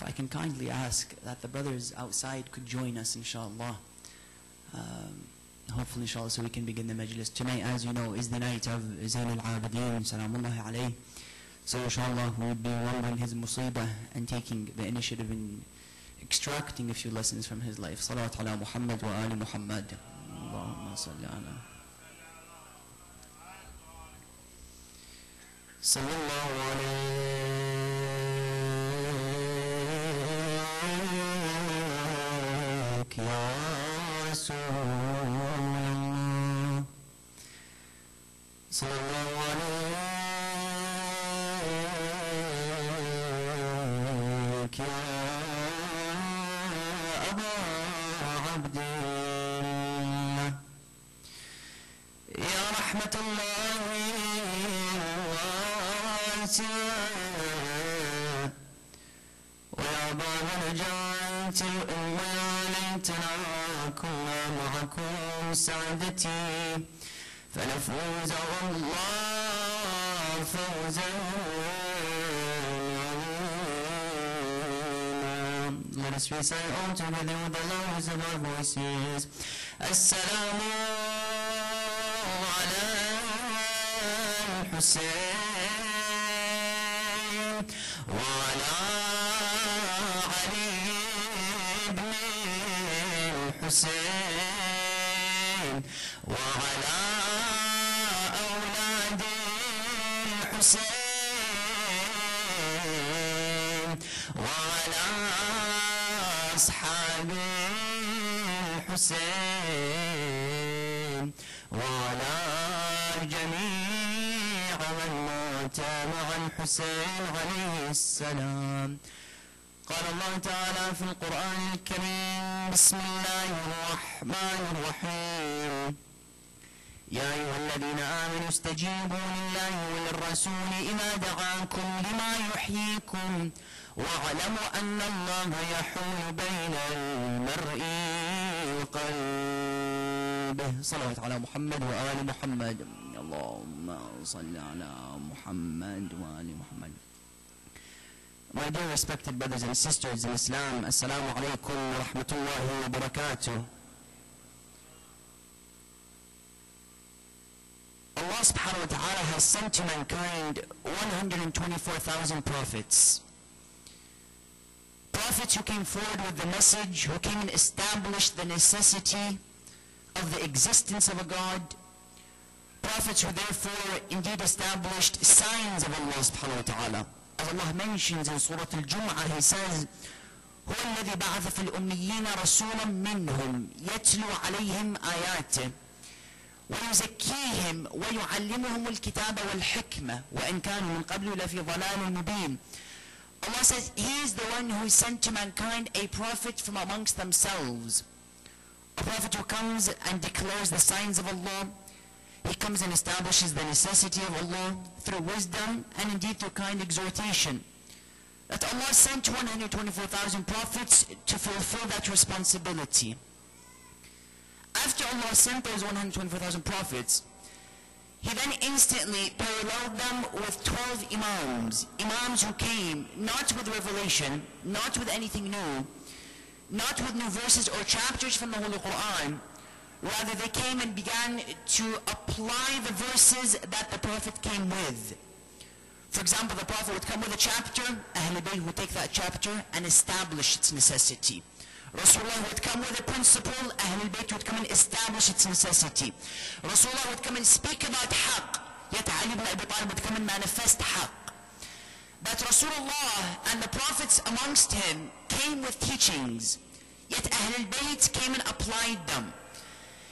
if I can kindly ask that the brothers outside could join us, inshallah. Hopefully, inshallah, so we can begin the majlis. Tonight, as you know, is the night of Zayn al-Abidin, salamullahi alayhi. So, inshallah, we would be remembering his musibah and taking the initiative in extracting a few lessons from his life. Salawat ala Muhammad wa ali Muhammad. Allahumma salli ala. Sallallahu alayhi ya Rasulullah. Sallallahu alayhi ya Aba Abdillah. Ya rahmatullahi ويا باب نجاة الأمة يا ليتنا كنا معكم سعادتي فنفوز والله فوزا. Let us recite all together with the lowest of our voices. Assalamu ala al-Husayn وعلى علي بن الحسين وعلى أولاد الحسين وعلى أصحاب الحسين وعلى جميع من مات مع الحسين عليه السلام. قال الله تعالى في القرآن الكريم: بسم الله الرحمن الرحيم. يا أيها الذين آمنوا استجيبوا لله وللرسول إذا دعاكم لما يحييكم واعلموا أن الله يحول بين المرء وقلبه. صلوات على محمد وآل محمد. اللهم صل على محمد وآل محمد. My dear respected brothers and sisters in Islam, Assalamu alaikum wa rahmatullahi wa barakatuh. Allah subhanahu wa ta'ala has sent to mankind 124,000 prophets. Prophets who came forward with the message, who came and established the necessity of the existence of a God. Prophets who therefore indeed established signs of Allah subhanahu wa ta'ala. As Allah mentions in Surah Al-Jum'ah, He says, هو الذي بعث في الأميين رسولا منهم يتلو عليهم آياته ويزكيهم ويعلمهم الكتاب والحكمة وإن كانوا من قبل لفي ضلال مبين. Allah says He is the one who sent to mankind a prophet from amongst themselves. A prophet who comes and declares the signs of Allah. He comes and establishes the necessity of Allah through wisdom and indeed through kind exhortation. That Allah sent 124,000 prophets to fulfill that responsibility. After Allah sent those 124,000 prophets, He then instantly paralleled them with 12 imams. Imams who came not with revelation, not with anything new, not with new verses or chapters from the Holy Quran. Rather, they came and began to apply the verses that the Prophet came with. For example, the Prophet would come with a chapter, Ahlul Bayt would take that chapter and establish its necessity. Rasulullah would come with a principle, Ahlul Bayt would come and establish its necessity. Rasulullah would come and speak about haqq, yet Ali ibn Abi Talib would come and manifest haqq. That Rasulullah and the prophets amongst him came with teachings, yet Ahlul Bayt came and applied them.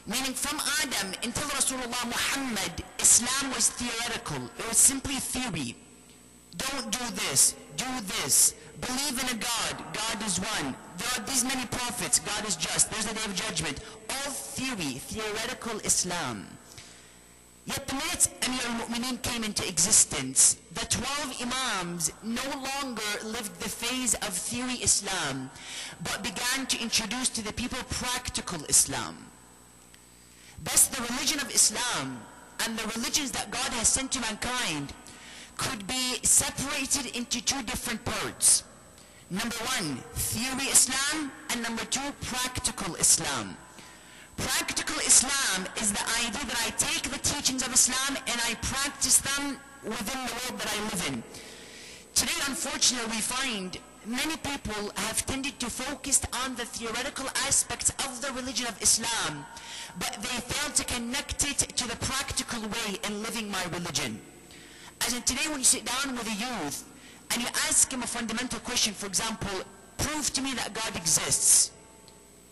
Meaning from Adam until Rasulullah Muhammad, Islam was theoretical. It was simply theory. Don't do this, do this. Believe in a God, God is one. There are these many prophets, God is just. There's the day of judgment. All theory, theoretical Islam. Yet the minute Amir al-Mu'mineen came into existence, the 12 Imams no longer lived the phase of theory Islam, but began to introduce to the people practical Islam. Thus the religion of Islam and the religions that God has sent to mankind could be separated into two different parts. Number one, theory Islam, and number two, practical Islam. Practical Islam is the idea that I take the teachings of Islam and I practice them within the world that I live in. Today, unfortunately, we find many people have tended to focus on the theoretical aspects of the religion of Islam, but they fail to connect it to the practical way in living my religion. As in today, when you sit down with a youth and you ask him a fundamental question, for example, prove to me that God exists.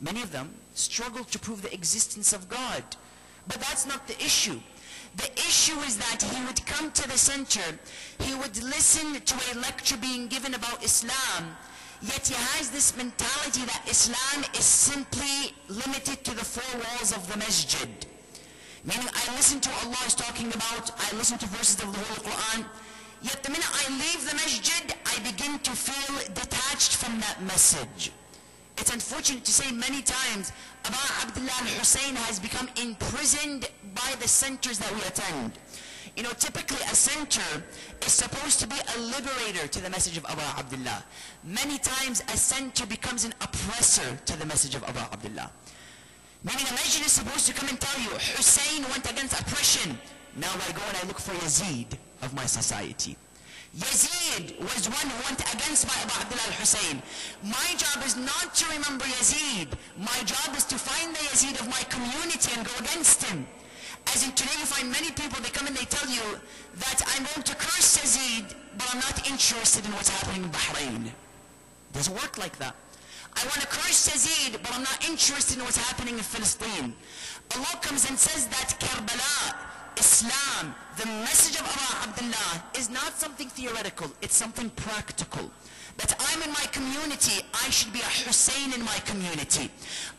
Many of them struggle to prove the existence of God. But that's not the issue. The issue is that he would come to the center, he would listen to a lecture being given about Islam, yet he has this mentality that Islam is simply limited to the four walls of the masjid. Meaning, I listen to what Allah is talking about, I listen to verses of the Holy Quran, yet the minute I leave the masjid, I begin to feel detached from that message. It's unfortunate to say many times, Aba Abdullah al-Hussein has become imprisoned by the centers that we attend. You know, typically a center is supposed to be a liberator to the message of Aba Abdullah. Many times a center becomes an oppressor to the message of Aba Abdullah. Meaning a masjid is supposed to come and tell you, Hussein went against oppression. Now I go and I look for Yazid of my society. Yazid was one who went against my Abu Abdullah al-Hussein. My job is not to remember Yazid. My job is to find the Yazid of my community and go against him. As in today you find many people, they come and they tell you that I'm going to curse Yazid, but I'm not interested in what's happening in Bahrain. It doesn't work like that. I want to curse Yazid, but I'm not interested in what's happening in Palestine. Allah comes and says that Karbala, Islam, the message of Aba Abdullah is not something theoretical, it's something practical. That I'm in my community, I should be a Hussein in my community.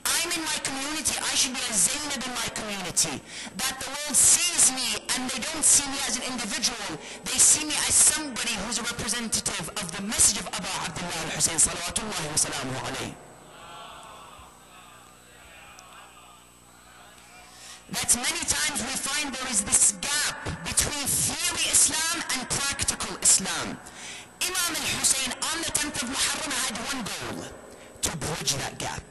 I'm in my community, I should be a Zainab in my community. That the world sees me and they don't see me as an individual, they see me as somebody who's a representative of the message of Aba Abdullah al-Hussein salawatullahi wa salamuhu alayhi. That many times we find there is this gap between theory Islam and practical Islam. Imam al-Hussein on the 10th of Muharram had one goal, to bridge that gap.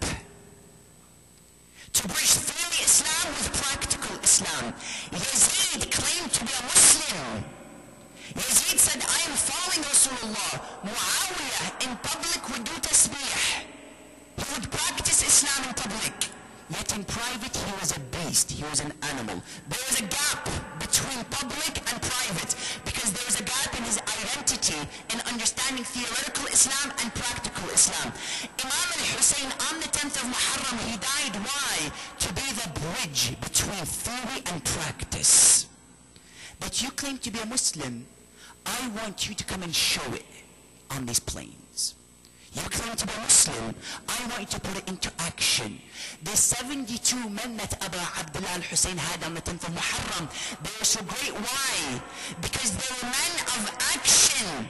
To bridge theory Islam with practical Islam. Yazid claimed to be a Muslim. Yazid said, I am following Rasulullah. Muawiyah in public would do tasbih. He would practice Islam in public. Yet in private he was a beast, he was an animal. There was a gap between public and private because there was a gap in his identity in understanding theoretical Islam and practical Islam. Imam al-Hussein on the 10th of Muharram, he died. Why? To be the bridge between theory and practice. That you claim to be a Muslim, I want you to come and show it on these plains. You claim to be a Muslim, I want you to put it into action. The 72 men that Aba Abdullah al-Hussein had on the 10th of Muharram, they were so great. Why? Because they were men of action.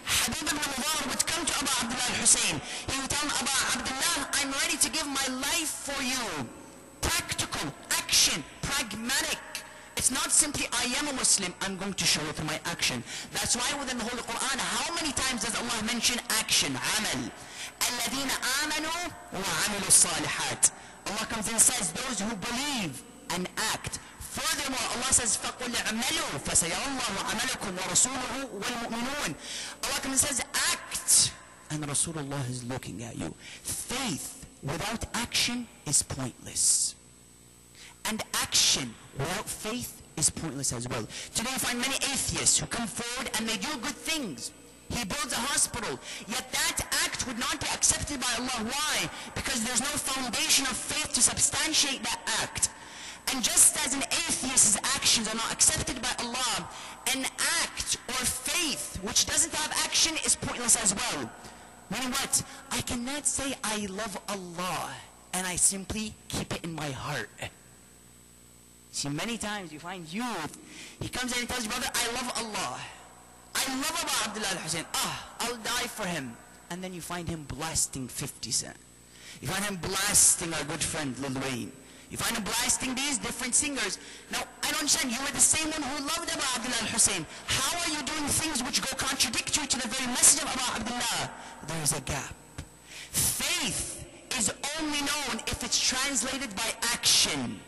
Habib ibn Mubarak would come to Aba Abdullah al-Hussein. He would tell him, Aba Abdullah, I'm ready to give my life for you. Practical, action, pragmatic. It's not simply, I am a Muslim, I'm going to show it in my action. That's why within the Holy Quran, how many times does Allah mention action, amal? الَّذِينَ آمَنُوا وَعَمِلُوا الصَّالِحَاتِ. Allah comes and says, those who believe and act. Furthermore, Allah says, فَقُلْ اعْمَلُوا فَسَيَرَى اللَّهُ عَمَلَكُمْ وَرَسُولُهُ وَالْمُؤْمِنُونَ. Allah comes and says, act. And Rasulullah is looking at you. Faith without action is pointless. And action without faith is pointless as well. Today you find many atheists who come forward and they do good things. He builds a hospital, yet that act would not be accepted by Allah. Why? Because there's no foundation of faith to substantiate that act. And just as an atheist's actions are not accepted by Allah, an act or faith which doesn't have action is pointless as well. Meaning what? I cannot say I love Allah and I simply keep it in my heart. See, many times you find youth, he comes in and tells you, brother, I love Allah. I love Aba Abdullah al-Hussein. I'll die for him. And then you find him blasting 50 Cent. You find him blasting our good friend Lil Wayne. You find him blasting these different singers. Now, I don't understand. You were the same one who loved Abu Abdullah al-Hussein. How are you doing things which go contradictory to the very message of Abu Abdullah? There is a gap. Faith is only known if it's translated by action.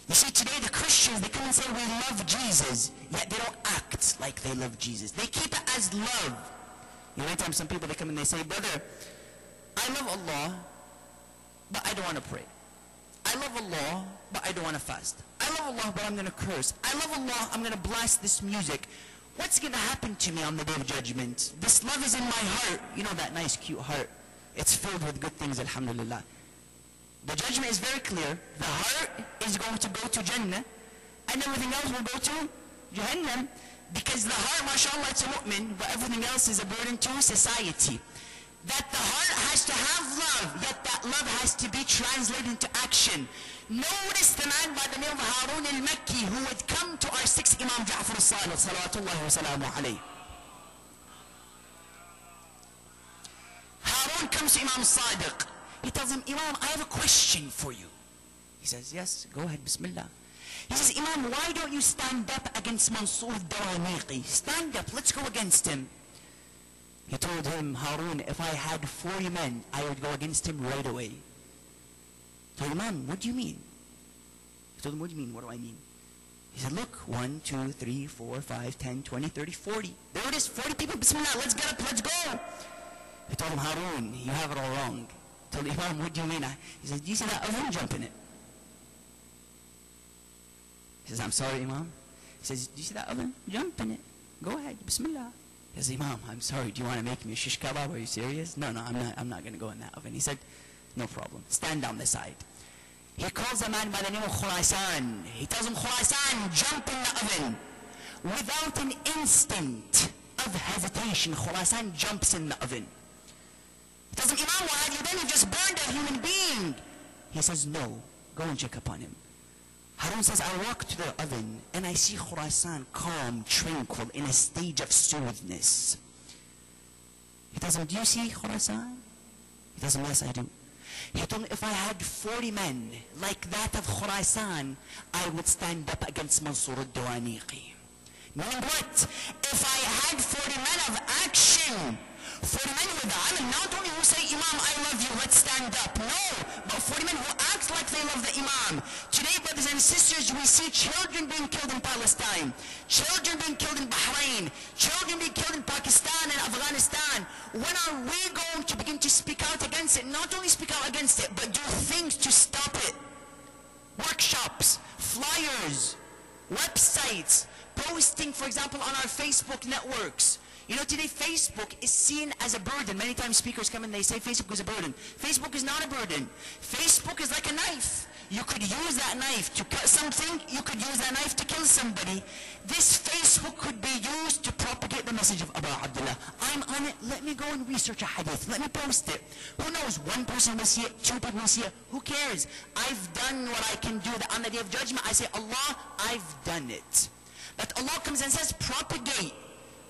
You see, today the Christians, they come and say we love Jesus, yet they don't act like they love Jesus. They keep it as love. You know, anytime some people, they come and they say, brother, I love Allah, but I don't want to pray. I love Allah, but I don't want to fast. I love Allah, but I'm going to curse. I love Allah, I'm going to blast this music. What's going to happen to me on the Day of Judgment? This love is in my heart. You know that nice, cute heart. It's filled with good things, alhamdulillah. The judgment is very clear. The heart is going to go to Jannah, and everything else will go to Jahannam. Because the heart, mashallah, it's a mu'min, but everything else is a burden to society. That the heart has to have love, yet that love has to be translated into action. Notice the man by the name of Harun al-Makki who would come to our sixth Imam Ja'far al-Sadiq, salawatullahi wa salamu alayhi. Harun comes to Imam al-Sadiq. He tells him, Imam, I have a question for you. He says, yes, go ahead, bismillah. He says, Imam, why don't you stand up against Mansur al-Dawaniqi? Stand up, let's go against him. He told him, Harun, if I had 40 men, I would go against him right away. He told him, Imam, what do you mean? He told him, what do you mean? What do I mean? He said, look, 1, 2, 3, 4, 5, 10, 20, 30, 40. There it is, 40 people, bismillah, let's get up, let's go. He told him, Harun, you have it all wrong. He told him, Imam, what do you mean? He said, do you see that oven? Jump in it. He says, I'm sorry, Imam. He says, do you see that oven? Jump in it. Go ahead, bismillah. He says, Imam, I'm sorry, do you want to make me a shish kebab? Are you serious? No, I'm not going to go in that oven. He said, no problem. Stand down the side. He calls a man by the name of Khurasan. He tells him, Khurasan, jump in the oven. Without an instant of hesitation, Khurasan jumps in the oven. He tells him, Imam, what have you done? You just burned a human being. He says, no, go and check upon him. Harun says, I walk to the oven and I see Khurasan calm, tranquil, in a stage of soothness. He tells him, do you see Khurasan? He tells him, yes, I do. He told him, if I had 40 men like that of Khurasan, I would stand up against Mansur al-Dawaniqi. Meaning what? If I had 40 men of action, 40 men with amal, not only who say, Imam, I love you, let's stand up. No, but 40 men who act like they love the Imam. Today, brothers and sisters, we see children being killed in Palestine, children being killed in Bahrain, children being killed in Pakistan and Afghanistan. When are we going to begin to speak out against it? Not only speak out against it, but do things to stop it. Workshops, flyers, websites, posting, for example, on our Facebook networks. You know, today Facebook is seen as a burden. Many times speakers come and they say Facebook is a burden. Facebook is not a burden. Facebook is like a knife. You could use that knife to cut something. You could use that knife to kill somebody. This Facebook could be used to propagate the message of Abu Abdullah. I'm on it. Let me go and research a hadith. Let me post it. Who knows? One person will see it. 2 people will see it. Who cares? I've done what I can do. That on the Day of Judgment, I say, Allah, I've done it. But Allah comes and says, propagate.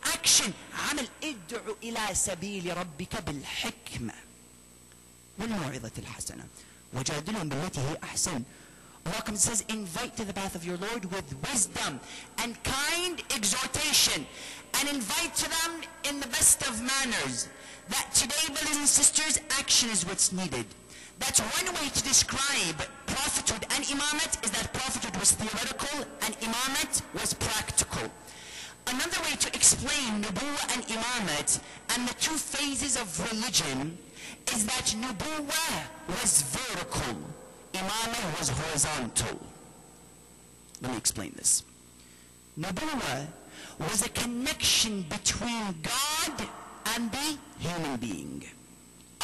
Action. عمل ادعو إلى سبيل ربك بالحكمة والموعظة الحسنة وجادلهم بالتي هي أحسن. Allah comes and says, invite to the path of your Lord with wisdom and kind exhortation, and invite to them in the best of manners. That today, brothers and sisters, action is what's needed. That's one way to describe prophethood and imamat, is that prophethood was theoretical and imamat was practical. Another way to explain nubuwwah and imamat and the 2 phases of religion is that nubuwwah was vertical, imamat was horizontal. Let me explain this. Nubuwwah was a connection between God and the human being,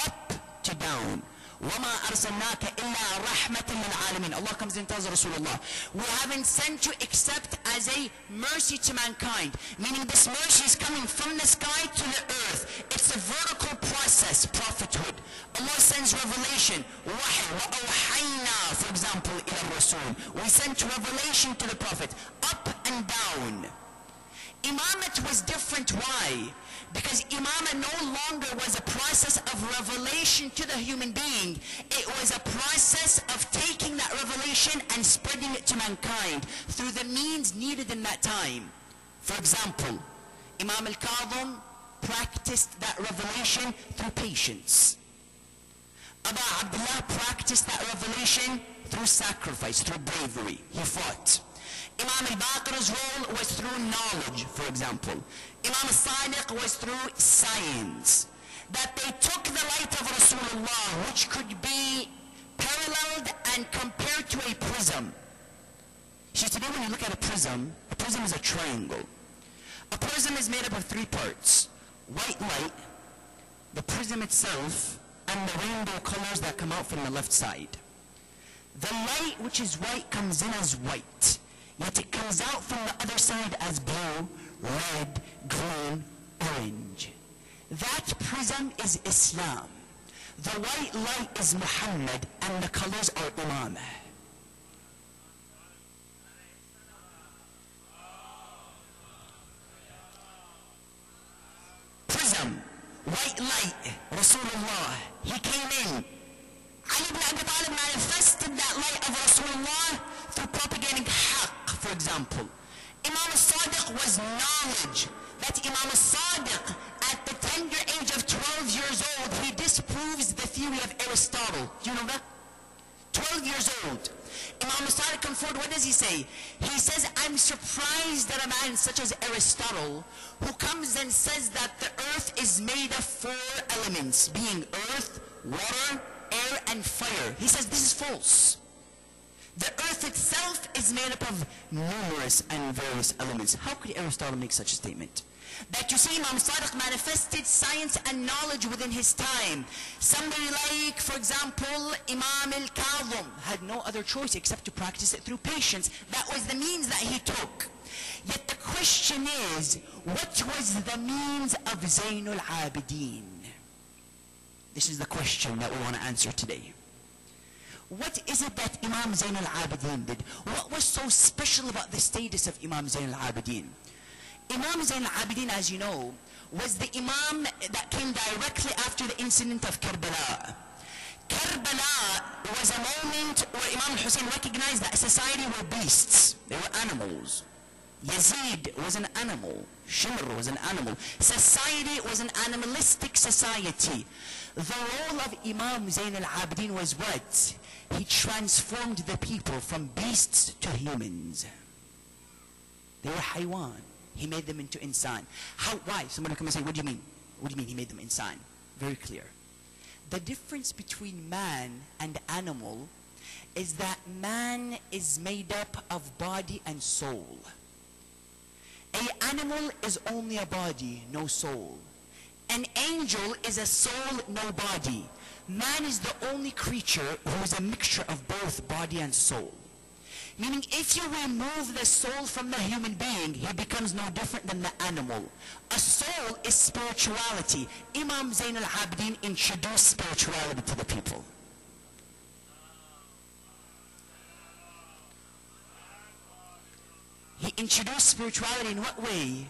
up to down. وَمَا أَرْسَلْنَاكَ إِلَّا رَحْمَةً لِلْعَالَمِينَ. Allah comes and tells Rasulullah, we haven't sent you except as a mercy to mankind. Meaning this mercy is coming from the sky to the earth. It's a vertical process, prophethood. Allah sends revelation. وَأَوْحَيْنَا, for example, إِلَى الرَّسُولِ. We sent revelation to the Prophet, up and down. Imamat was different. Why? Because imamah no longer was a process of revelation to the human being. It was a process of taking that revelation revelation and spreading it to mankind through the means needed in that time. For example, Imam al-Kadhim practiced that revelation through patience. Aba Abdullah practiced that revelation through sacrifice, through bravery. He fought. Imam al-Baqir's role was through knowledge, for example. Imam al-Sadiq was through science. That they took the light of Rasulullah, which could be paralleled and compared to a prism. See, today when you look at a prism is a triangle. A prism is made up of three parts: white light, the prism itself, and the rainbow colors that come out from the left side. The light, which is white, comes in as white, yet it comes out from the other side as blue, red, green, orange. That prism is Islam. The white light is Muhammad, and the colors are Imamah. Prism, white light, Rasulullah, he came in. Ali ibn Abi Talib manifested that light of Rasulullah through propagating haqq, for example. Imam al-Sadiq was knowledge. That Imam al-Sadiq, at the tender age of 12 years old, he disproves the theory of Aristotle. Do you know that? 12 years old. Imam al-Sadiq comes forward, what does he say? He says, I'm surprised that a man such as Aristotle, who comes and says that the earth is made of 4 elements, being earth, water, air, and fire. He says this is false. The earth itself is made up of numerous and various elements. How could Aristotle make such a statement? That you see, Imam Sadiq manifested science and knowledge within his time. Somebody like, for example, Imam al-Kadhim had no other choice except to practice it through patience. That was the means that he took. Yet the question is, what was the means of Zainul Abidin? This is the question that we want to answer today. What is it that Imam Zainul Abidin did? What was so special about the status of Imam Zainul Abidin? Imam Zainul Abidin, as you know, was the Imam that came directly after the incident of Karbala. Karbala was a moment where Imam Hussein recognized that society were beasts. They were animals. Yazid was an animal. Shimr was an animal. Society was an animalistic society. The role of Imam Zainul Abidin was what? He transformed the people from beasts to humans. They were haywan. He made them into insan. How? Why? Somebody come and say, what do you mean? What do you mean he made them insan? Very clear. The difference between man and animal is that man is made up of body and soul. An animal is only a body, no soul. An angel is a soul, no body. Man is the only creature who is a mixture of both body and soul. Meaning, if you remove the soul from the human being, he becomes no different than the animal. A soul is spirituality. Imam Zainul Abidin introduced spirituality to the people. He introduced spirituality in what way?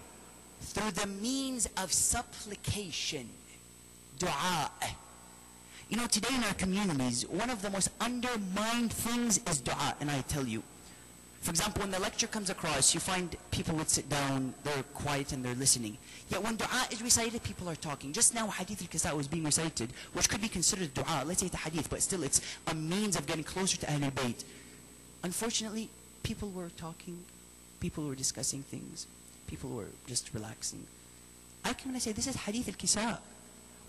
Through the means of supplication, dua. You know, today in our communities, one of the most undermined things is dua, and I tell you. For example, when the lecture comes across, you find people would sit down, they're quiet and they're listening. Yet when dua is recited, people are talking. Just now, Hadith al-Kisa was being recited, which could be considered dua. Let's say it's a hadith, but still it's a means of getting closer to Ahlul Bayt. Unfortunately, people were talking, people were discussing things, people were just relaxing. I come and I say, this is Hadith al-Kisa.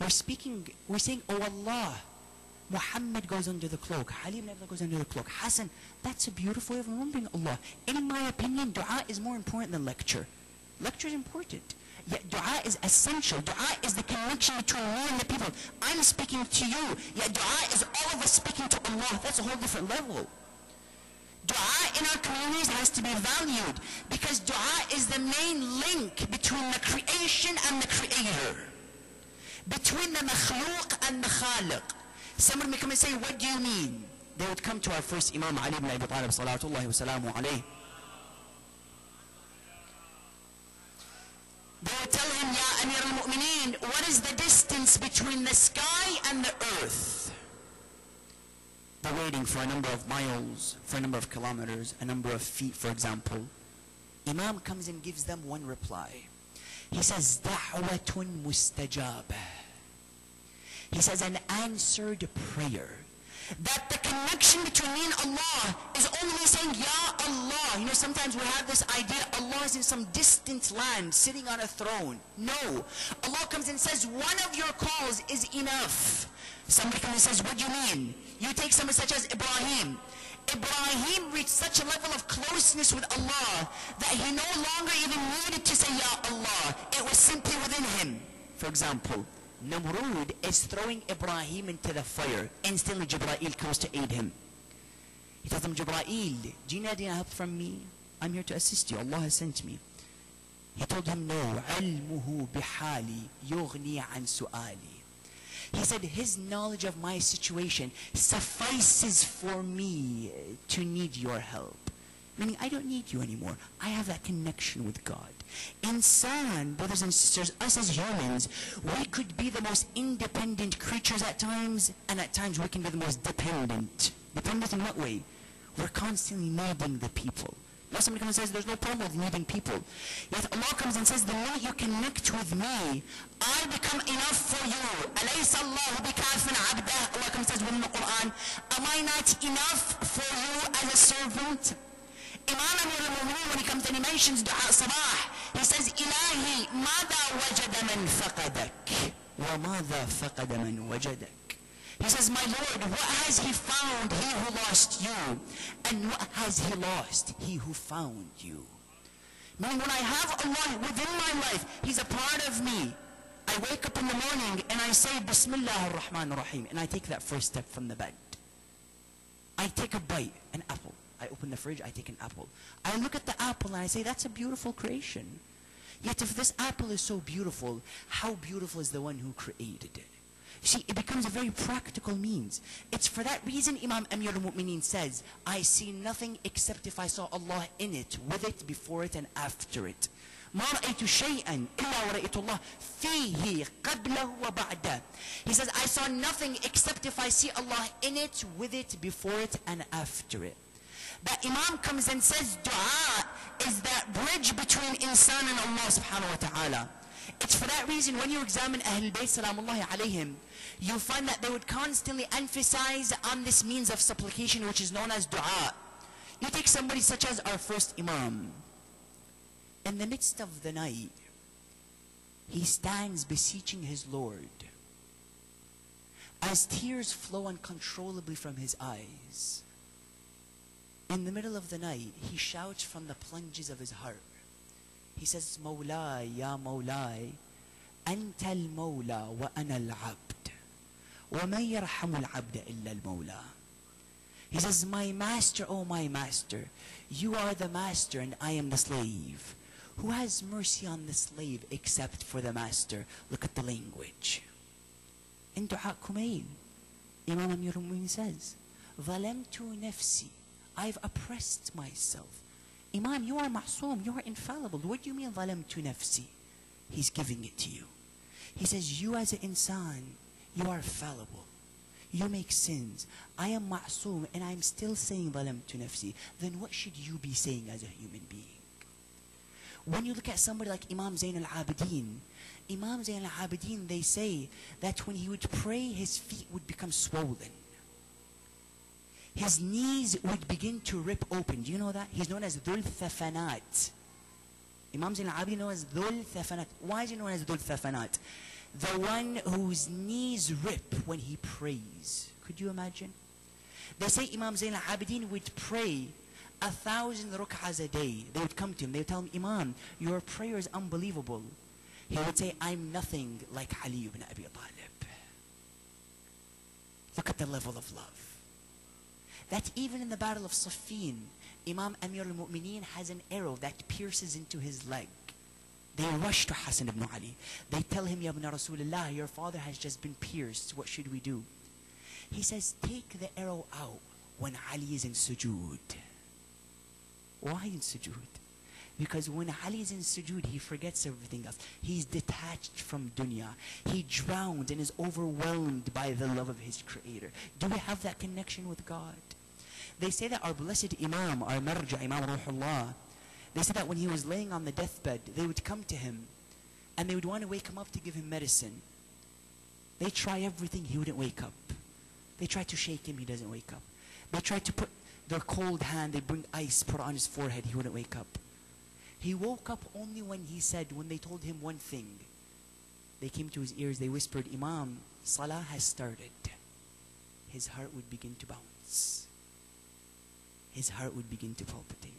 We're saying, oh Allah, Muhammad goes under the cloak, Ali ibn Abi Talib goes under the cloak, Hassan, that's a beautiful way of remembering Allah. In my opinion, dua is more important than lecture. Lecture is important, yet dua is essential. Dua is the connection between you and the people. I'm speaking to you, yet dua is all of us speaking to Allah. That's a whole different level. Dua in our communities has to be valued, because dua is the main link between the creation and the creator, between the makhluk and the khaliq. Someone may come and say, what do you mean? They would come to our first Imam Ali ibn Abi Talib salawatullahi wa salamu alayhi. They would tell him, Ya Amir al-Mu'mineen, what is the distance between the sky and the earth? The way meditating for a number of miles, for a number of kilometers, a number of feet, for example, Imam comes and gives them one reply. He says, دعوة مستجابة. He says, an answered prayer. That the connection between me and Allah is only saying, Ya Allah. You know, sometimes we have this idea Allah is in some distant land, sitting on a throne. No. Allah comes and says, one of your calls is enough. Somebody comes and says, what do you mean? You take someone such as Ibrahim. Ibrahim reached such a level of closeness with Allah that he no longer even needed to say, Ya Allah. It was simply within him. For example, Namrud is throwing Ibrahim into the fire. Instantly Jibreel comes to aid him. He tells him, Jibreel, do you need any help from me? I'm here to assist you. Allah has sent me. He told him, no. علمه بحالي يغني عن سؤالي. He said, his knowledge of my situation suffices for me to need your help. Meaning, I don't need you anymore. I have that connection with God. Insan, brothers and sisters, us as humans, we could be the most independent creatures at times, and at times we can be the most dependent. Dependent in what way? We're constantly needing the people. Now somebody comes and says, there's no problem with needing people. Yet Allah comes and says, the minute you connect with me, I become enough for you. أَلَيْسَ اللَّهُ بِكَافٍ عَبْدَهُ. Allah comes and says within the Quran, am I not enough for you as a servant? Imam Amir al-Mu'mineen, when he comes and he mentions Du'a Sabah, he says, إِلَهِ مَاذَا وَجَدَ مَنْ فَقَدَكَ وَمَاذَا فَقَدَ مَنْ وَجَدَكَ. He says, my Lord, what has he found, he who lost you? And what has he lost, he who found you? Meaning, when I have Allah within my life, he's a part of me. I wake up in the morning and I say, Bismillah ar-Rahman ar-Rahim, and I take that first step from the bed. I take a bite, an apple. I open the fridge, I take an apple. I look at the apple and I say, that's a beautiful creation. Yet if this apple is so beautiful, how beautiful is the one who created it? See, it becomes a very practical means. It's for that reason Imam Amir al-Mu'mineen says, I see nothing except if I saw Allah in it, with it, before it, and after it. ما رأيت شيئا إلا ورأيت الله فيه قبله وبعده. He says, I saw nothing except if I see Allah in it, with it, before it, and after it. That Imam comes and says, dua is that bridge between insan and Allah subhanahu wa ta'ala. It's for that reason when you examine Ahlul Bayt salamullahi alayhim, you find that they would constantly emphasize on this means of supplication which is known as dua. You take somebody such as our first Imam. In the midst of the night, he stands beseeching his Lord. As tears flow uncontrollably from his eyes, in the middle of the night, he shouts from the plunges of his heart. He says, Mawlai, Ya Mawlai, Anta al-Mawla wa ana al-Abd. Wa man yarhamu al-Abd illa al-Mawla. He says, my master, oh my master, you are the master and I am the slave. Who has mercy on the slave except for the master? Look at the language. In Du'a Kumail, Imam Amir al-Mu'mineen says, ظَلَمْتُ نَفْسِي, I've oppressed myself. Imam, you are ma'soom, you are infallible. What do you mean, ظَلَمْتُ نَفْسِي? He's giving it to you. He says, you as an insan, you are fallible. You make sins. I am ma'soom and I'm still saying ظَلَمْتُ نَفْسِي. Then what should you be saying as a human being? When you look at somebody like Imam Zayn al-Abidin, Imam Zayn al-Abidin, they say that when he would pray, his feet would become swollen. His knees would begin to rip open. Do you know that? He's known as Dhul Thafanat. Imam Zayn al-Abidin known as Dhul Thafanat. Why is he known as Dhul Thafanat? The one whose knees rip when he prays. Could you imagine? They say Imam Zayn al-Abidin would pray 1,000 rak'ahs a day. They would come to him. They would tell him, Imam, your prayer is unbelievable. He would say, I'm nothing like Ali ibn Abi Talib. Look at the level of love. That even in the battle of Siffin, Imam Amir al-Mu'mineen has an arrow that pierces into his leg. They rush to Hassan ibn Ali. They tell him, Ya ibn Rasulullah, your father has just been pierced. What should we do? He says, take the arrow out when Ali is in sujood. Why in sujood? Because when Ali is in sujood, he forgets everything else. He's detached from dunya. He drowned and is overwhelmed by the love of his creator. Do we have that connection with God? They say that our blessed Imam, our Marja, Imam Ruhullah, they say that when he was laying on the deathbed, they would come to him and they would want to wake him up to give him medicine. They try everything, he wouldn't wake up. They try to shake him, he doesn't wake up. They try to put their cold hand, they bring ice, put it on his forehead, he wouldn't wake up. He woke up only when he said, when they told him one thing. They came to his ears, they whispered, Imam, Salah has started. His heart would begin to bounce. His heart would begin to palpitate.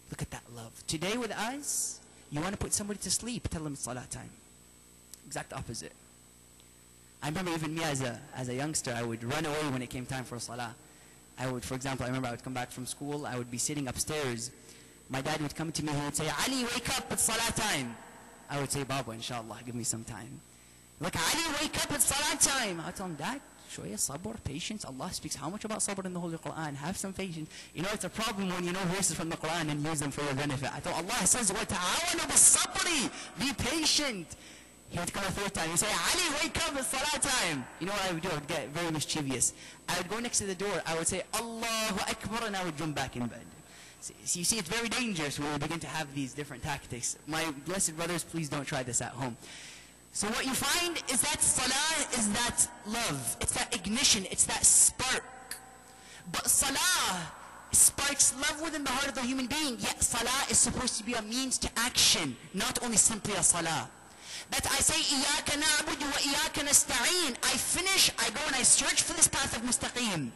Look at that love. Today with us, you want to put somebody to sleep, tell them it's Salah time. Exact opposite. I remember even me as a youngster, I would run away when it came time for Salah. I would, for example, I remember I would come back from school, I would be sitting upstairs. My dad would come to me, he would say, Ali, wake up, it's Salah time. I would say, Baba, inshallah, give me some time. Look, Ali, wake up, it's Salah time. I would tell him, Dad, shoya sabr, patience. Allah speaks how much about sabr in the Holy Quran? Have some patience. You know, it's a problem when you know verses from the Quran and use them for your benefit. I thought Allah says, وَتَعَاوَنُوا بِالصَّبْرِ, be patient. He would come a third time. He'd say, Ali, wake up, it's Salah time. You know what I would do? I would get very mischievous. I would go next to the door. I would say, Allahu Akbar, and I would jump back in bed. So you see, it's very dangerous when we begin to have these different tactics. My blessed brothers, please don't try this at home. So what you find is that Salah is that love. It's that ignition. It's that spark. But Salah sparks love within the heart of the human being. Yet Salah is supposed to be a means to action, not only simply a Salah. That I say, إِيَّاكَ نَعْبُدُ وَإِيَّاكَ نَسْتَعِينُ. I finish, I go and I search for this path of mustaqim.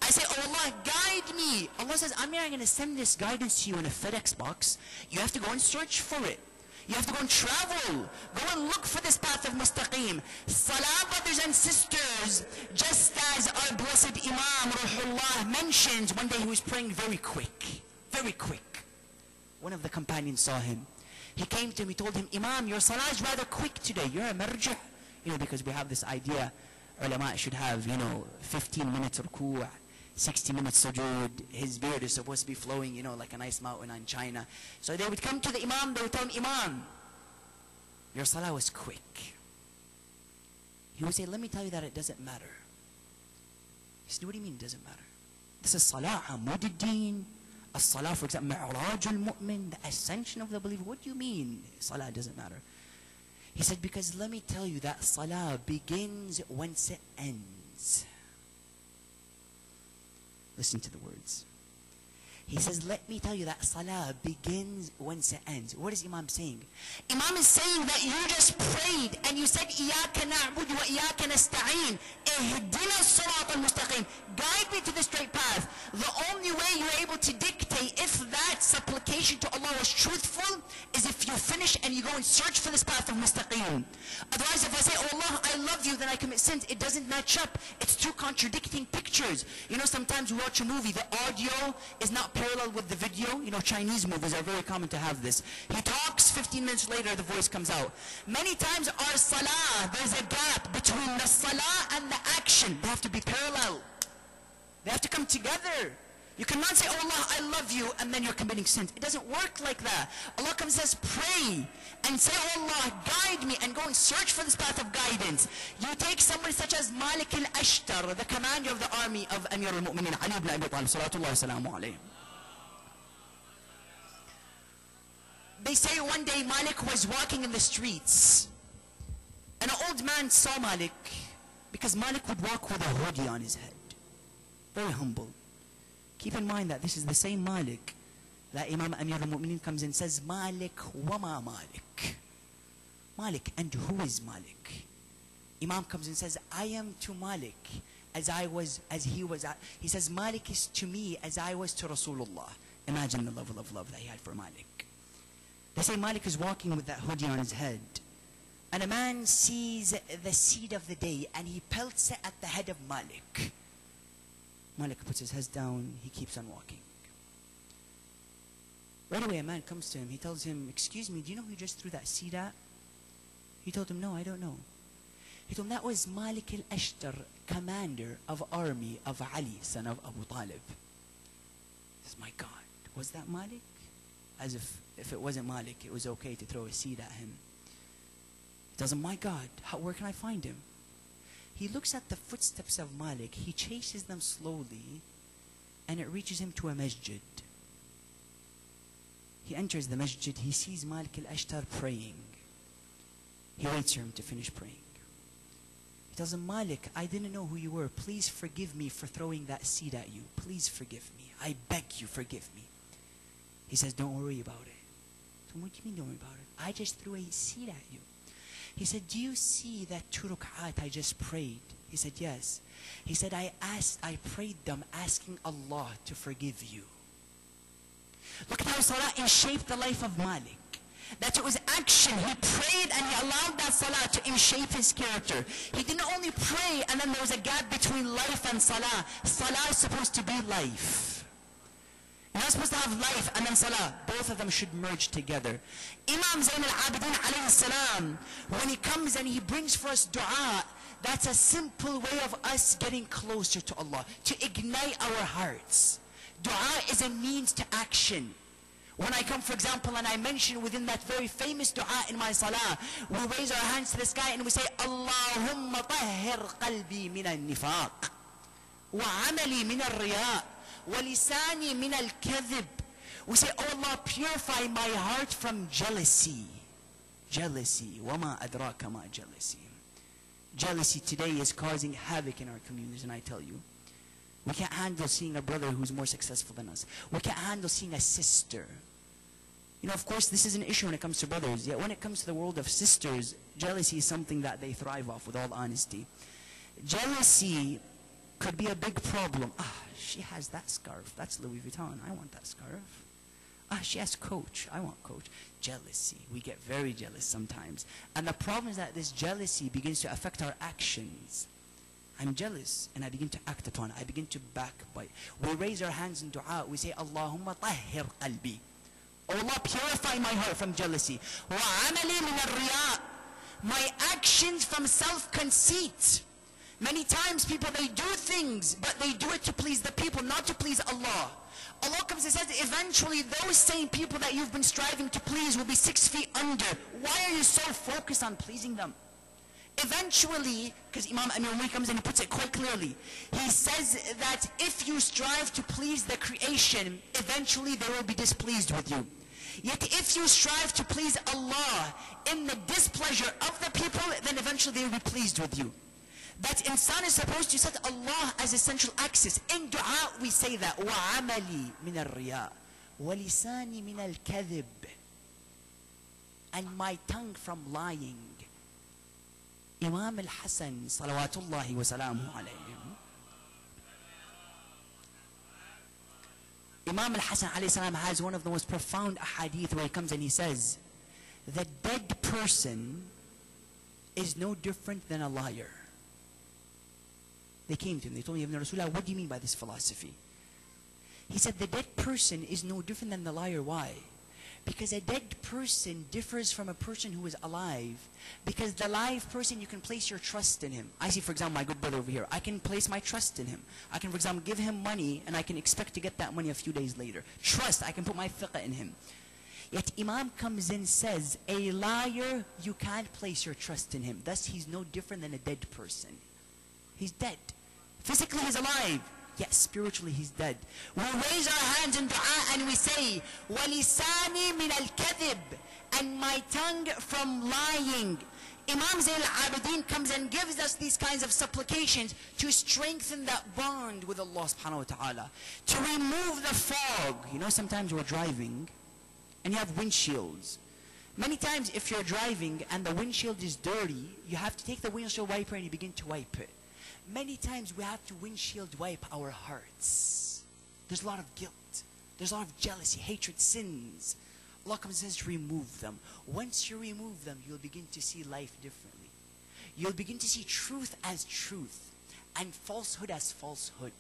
I say, oh Allah, guide me. Allah says, I'm not going to send this guidance to you in a FedEx box. You have to go and search for it. You have to go and travel. Go and look for this path of mustaqim. Salah, brothers and sisters, just as our blessed Imam Ruhullah mentions, one day he was praying very quick. Very quick. One of the companions saw him. He came to him, he told him, Imam, your salah is rather quick today. You're a marja. You know, because we have this idea, ulama should have, 15 minutes ruku', 60 minutes sujood. His beard is supposed to be flowing, like a nice mountain in China. So they would come to the Imam, they would tell him, Imam, your salah was quick. He would say, let me tell you that it doesn't matter. He said, what do you mean it doesn't matter? This is salah, amud al-deen. As-salah, for example, mi'raj al-mu'min, the ascension of the believer. What do you mean salah doesn't matter? He said, because let me tell you that salah begins whence it ends. Listen to the words. He says, let me tell you that salah begins whence it ends. What is Imam saying? Imam is saying that you just prayed and you said, إِيَّاكَ نَعْبُدُ وَإِيَّاكَ نَسْتَعِينُ. اهْدِنَا الصِّرَاطَ الْمُسْتَقِيمِ. Guide me to the straight path. The only way you're able to dictate if that supplication to Allah was truthful is if you finish and you go and search for this path of mustaqim. Otherwise, if I say, oh Allah, I love you, then I commit sins, it doesn't match up. It's two contradicting pictures. Sometimes we watch a movie, the audio is not parallel with the video. Chinese movies are very common to have this. He talks, 15 minutes later the voice comes out. Many times our salah, there's a gap between the salah and the action. They have to be parallel. They have to come together. You cannot say, oh Allah, I love you, and then you're committing sins. It doesn't work like that. Allah comes and says, pray, and say, oh Allah, guide me, and go and search for this path of guidance. You take somebody such as Malik al-Ashtar, the commander of the army of Amir al-Mu'minin, Ali ibn Abi Talib, sallallahu salamu alayhi. They say one day Malik was walking in the streets, and an old man saw Malik, because Malik would walk with a hoodie on his head. Very humble. Keep in mind that this is the same Malik that Imam Amir al-Mu'minin comes and says, Malik wa ma Malik. Malik, and who is Malik? Imam comes and says, I am to Malik as he was. He says, Malik is to me as I was to Rasulullah. Imagine the level of love that he had for Malik. They say Malik is walking with that hoodie on his head, and a man sees the seed of the day and he pelts it at the head of Malik. Malik puts his head down, he keeps on walking. Right away a man comes to him, he tells him, excuse me, do you know who you just threw that seed at? He told him, no, I don't know. He told him that was Malik al-Ashtar, commander of army of Ali, son of Abu Talib. He says, my God, was that Malik? as if it wasn't Malik, it was okay to throw a seed at him. He tells him, my God, where can I find him? He looks at the footsteps of Malik, he chases them slowly, and it reaches him to a masjid. He enters the masjid, he sees Malik al-Ashtar praying. He waits for him to finish praying. He tells him, Malik, I didn't know who you were. Please forgive me for throwing that seed at you. Please forgive me. I beg you, forgive me. He says, don't worry about it. So what do you mean don't worry about it? I just threw a seed at you. He said, do you see that 2 rak'at I just prayed? He said, yes. He said, I prayed them asking Allah to forgive you. Look at how salah shaped the life of Malik. That it was action. He prayed and he allowed that salah to shape his character. He didn't only pray and then there was a gap between life and salah. Salah is supposed to be life. You're not supposed to have life and then salah. Both of them should merge together. Imam Zayn al-Abidin alayhi salam, when he comes and he brings for us dua, that's a simple way of us getting closer to Allah, to ignite our hearts. Dua is a means to action. When I come, for example, and I mention within that very famous dua in my salah, we raise our hands to the sky and we say, Allahumma tahhir qalbi min al-nifaq, wa amali min al-riya, wa lisani min al-kadhib. We say, oh Allah, purify my heart from jealousy. Jealousy. Wama adraka ma jealousy. Jealousy today is causing havoc in our communities, and I tell you. We can't handle seeing a brother who's more successful than us. We can't handle seeing a sister. You know, of course, this is an issue when it comes to brothers. Yet when it comes to the world of sisters, jealousy is something that they thrive off, with all honesty. Jealousy could be a big problem. She has that scarf. That's Louis Vuitton. I want that scarf. She has Coach. I want Coach. Jealousy. We get very jealous sometimes. And the problem is that this jealousy begins to affect our actions. I'm jealous and I begin to act upon it. I begin to backbite. We raise our hands in dua. We say, Allahumma tahhir qalbi. Oh Allah, purify my heart from jealousy. Wa amali min al-riya. My actions from self-conceit. Many times people, they do things, but they do it to please the people, not to please Allah. Allah comes and says, eventually those same people that you've been striving to please will be 6 feet under. Why are you so focused on pleasing them? Eventually, because Imam Amir Mui comes and he puts it quite clearly, he says that if you strive to please the creation, eventually they will be displeased with you. Yet if you strive to please Allah in the displeasure of the people, then eventually they will be pleased with you. That insan is supposed to set Allah as a central axis. In dua we say that, وَعَمَلِي مِنَ الرِّيَاءِ وَلِسَانِي مِنَ الْكَذِبِ, and my tongue from lying. Imam al-Hasan, salawatullahi wa salamuhu alayhi. Imam al-Hasan alayhi salam has one of the most profound ahadith where he comes and he says, the dead person is no different than a liar. They came to him, they told him, Rasulullah, what do you mean by this philosophy? He said, the dead person is no different than the liar. Why? Because a dead person differs from a person who is alive. Because the live person, you can place your trust in him. I see, for example, my good brother over here. I can place my trust in him. I can, for example, give him money and I can expect to get that money a few days later. Trust, I can put my fiqh in him. Yet Imam comes in and says, a liar, you can't place your trust in him. Thus, he's no different than a dead person. He's dead. Physically, he's alive. Yes, spiritually he's dead. We raise our hands in dua and we say, وَلِسَانِي مِنَ الْكَذِبِ, and my tongue from lying. Imam Zayn al-Abidin comes and gives us these kinds of supplications to strengthen that bond with Allah subhanahu wa ta'ala. To remove the fog. You know, sometimes we're driving and you have windshields. Many times if you're driving and the windshield is dirty, you have to take the windshield wiper and you begin to wipe it. Many times we have to windshield wipe our hearts. There's a lot of guilt. There's a lot of jealousy, hatred, sins. Allah comes and says to remove them. Once you remove them, you'll begin to see life differently. You'll begin to see truth as truth and falsehood as falsehood.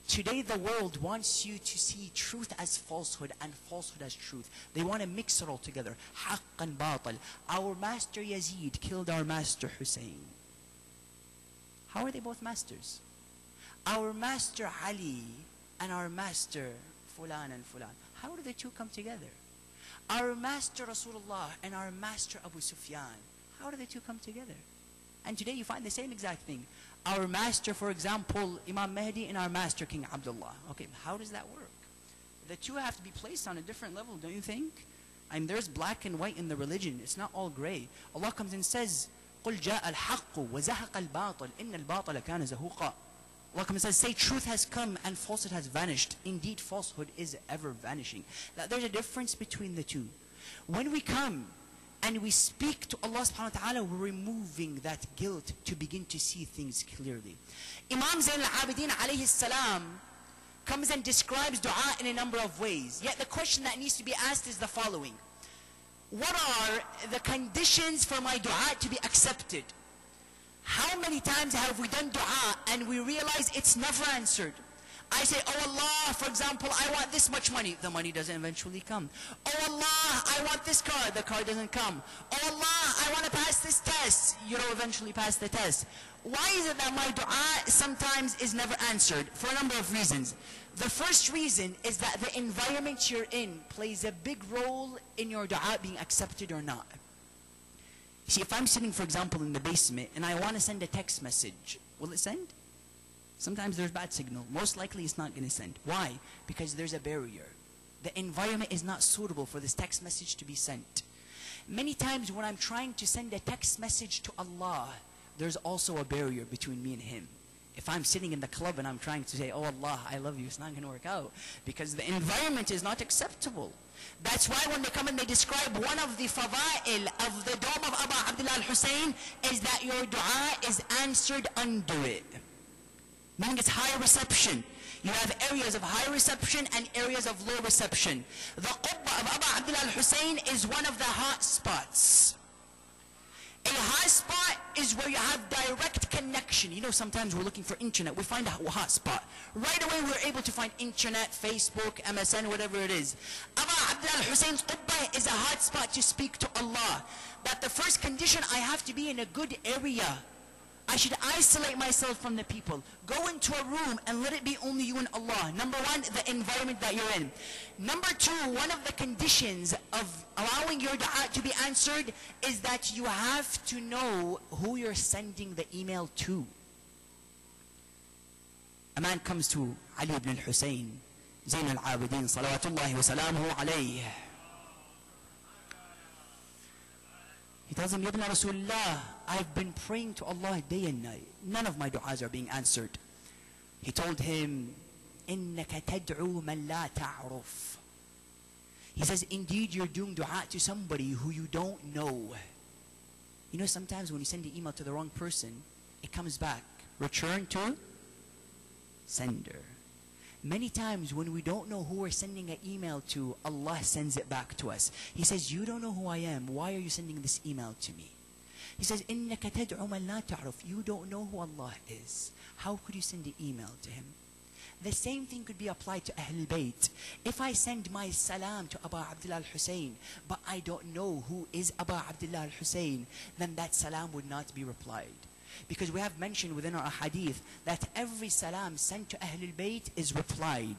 Today the world wants you to see truth as falsehood and falsehood as truth. They want to mix it all together. Haqq and batil. Our master Yazid killed our master Hussein. How are they both masters? Our master Ali and our master Fulan and Fulan. How do the two come together? Our master Rasulullah and our master Abu Sufyan, how do the two come together? And today you find the same exact thing. Our master, for example, Imam Mahdi, and our master King Abdullah. Okay, how does that work? The two have to be placed on a different level, don't you think? I mean, there's black and white in the religion. It's not all gray. Allah comes and says, قُلْ جَاءَ الْحَقُّ وَزَهَقَ الْبَاطِلِ إِنَّ الْبَاطِلَ كَانَ زَهُوقًا. Allah comes and says, say truth has come and falsehood has vanished. Indeed, falsehood is ever vanishing. That there's a difference between the two. When we come and we speak to Allah subhanahu wa ta'ala, we're removing that guilt to begin to see things clearly. Imam Zayn al-Abidin alayhi salam comes and describes dua in a number of ways. Yet the question that needs to be asked is the following. What are the conditions for my dua to be accepted? How many times have we done dua and we realize it's never answered? I say, oh Allah, for example, I want this much money. The money doesn't eventually come. Oh Allah, I want this car. The car doesn't come. Oh Allah, I want to pass this test. You don't eventually pass the test. Why is it that my dua sometimes is never answered? For a number of reasons. The first reason is that the environment you're in plays a big role in your dua being accepted or not. See, if I'm sitting, for example, in the basement and I want to send a text message, will it send? Sometimes there's bad signal. Most likely it's not going to send. Why? Because there's a barrier. The environment is not suitable for this text message to be sent. Many times when I'm trying to send a text message to Allah, there's also a barrier between me and Him. If I'm sitting in the club and I'm trying to say, oh Allah, I love you, it's not going to work out. Because the environment is not acceptable. That's why when they come and they describe one of the fada'il of the dome of Aba Abdullah al-Hussein is that your dua is answered under it. Meaning it's high reception. You have areas of high reception and areas of low reception. The Qubba of Aba Abdullah al-Hussein is one of the hot spots. A hot spot is where you have direct connection. You know, sometimes we're looking for internet. We find a hot spot. Right away we're able to find internet, Facebook, MSN, whatever it is. Aba Abdullah al-Hussein's Qubba is a hot spot to speak to Allah. But the first condition, I have to be in a good area. I should isolate myself from the people. Go into a room and let it be only you and Allah. Number one, the environment that you're in. Number two, one of the conditions of allowing your dua to be answered is that you have to know who you're sending the email to. A man comes to Ali ibn al-Hussein, Zayn al-Abidin, salawatullahi wa salamuhu alayhi. He tells him, Ibn Rasulullah, I've been praying to Allah day and night. None of my du'as are being answered. He told him, إِنَّكَ تَدْعُو مَنْ لَا تَعْرُفُ. He says, indeed you're doing dua to somebody who you don't know. You know, sometimes when you send the email to the wrong person, it comes back. Return to sender. Many times when we don't know who we're sending an email to, Allah sends it back to us. He says, you don't know who I am. Why are you sending this email to me? He says, إِنَّكَ تَدْعُ مَنْ لَا تَعْرُفُ. You don't know who Allah is. How could you send an email to Him? The same thing could be applied to Ahlul Bayt. If I send my salam to Aba Abdullah al-Hussein, but I don't know who is Aba Abdullah al-Hussein, then that salam would not be replied. Because we have mentioned within our hadith that every salam sent to Ahlul Bayt is replied.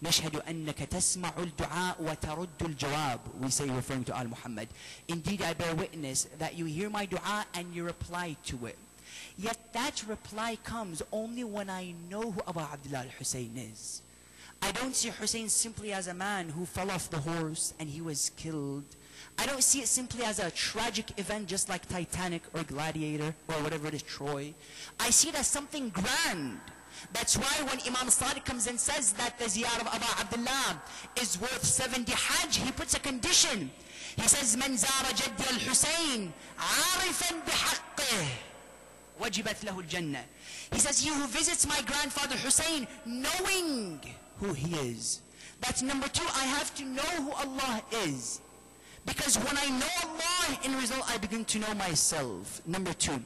نشهد أنك تسمع الدعاء وترد الجواب. We say referring to Al-Muhammad. Indeed, I bear witness that you hear my dua and you reply to it. Yet that reply comes only when I know who Aba Abdullah al-Hussein is. I don't see Hussein simply as a man who fell off the horse and he was killed. I don't see it simply as a tragic event just like Titanic or Gladiator or whatever it is, Troy. I see it as something grand. That's why when Imam Sadiq comes and says that the ziyarah of Aba Abdullah is worth 70 Hajj, he puts a condition. He says, من زار جد الحسين عارفا بحقه وجبت له الجنة. He says, he who visits my grandfather Hussein knowing who he is. That's number two, I have to know who Allah is. Because when I know Allah, in result, I begin to know myself. Number two.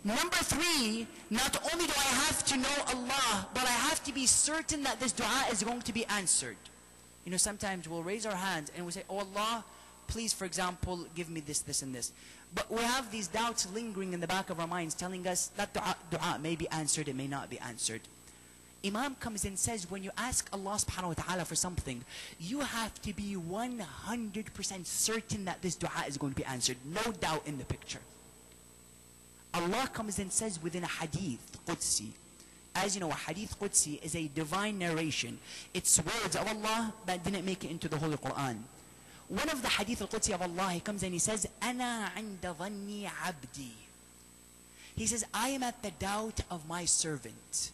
Number three, not only do I have to know Allah, but I have to be certain that this dua is going to be answered. You know, sometimes we'll raise our hands and we'll say, oh Allah, please, for example, give me this, this, and this. But we have these doubts lingering in the back of our minds telling us that dua may be answered, it may not be answered. Imam comes and says, when you ask Allah subhanahu wa ta'ala for something, you have to be 100% certain that this dua is going to be answered. No doubt in the picture. Allah comes and says within a hadith Qudsi. As you know, a hadith Qudsi is a divine narration. It's words of Allah that didn't make it into the Holy Quran. One of the hadith al-Qudsi of Allah, he comes and he says, أَنَا عِنْدَ ظَنِّ عَبْدِي. He says, I am at the doubt of my servant.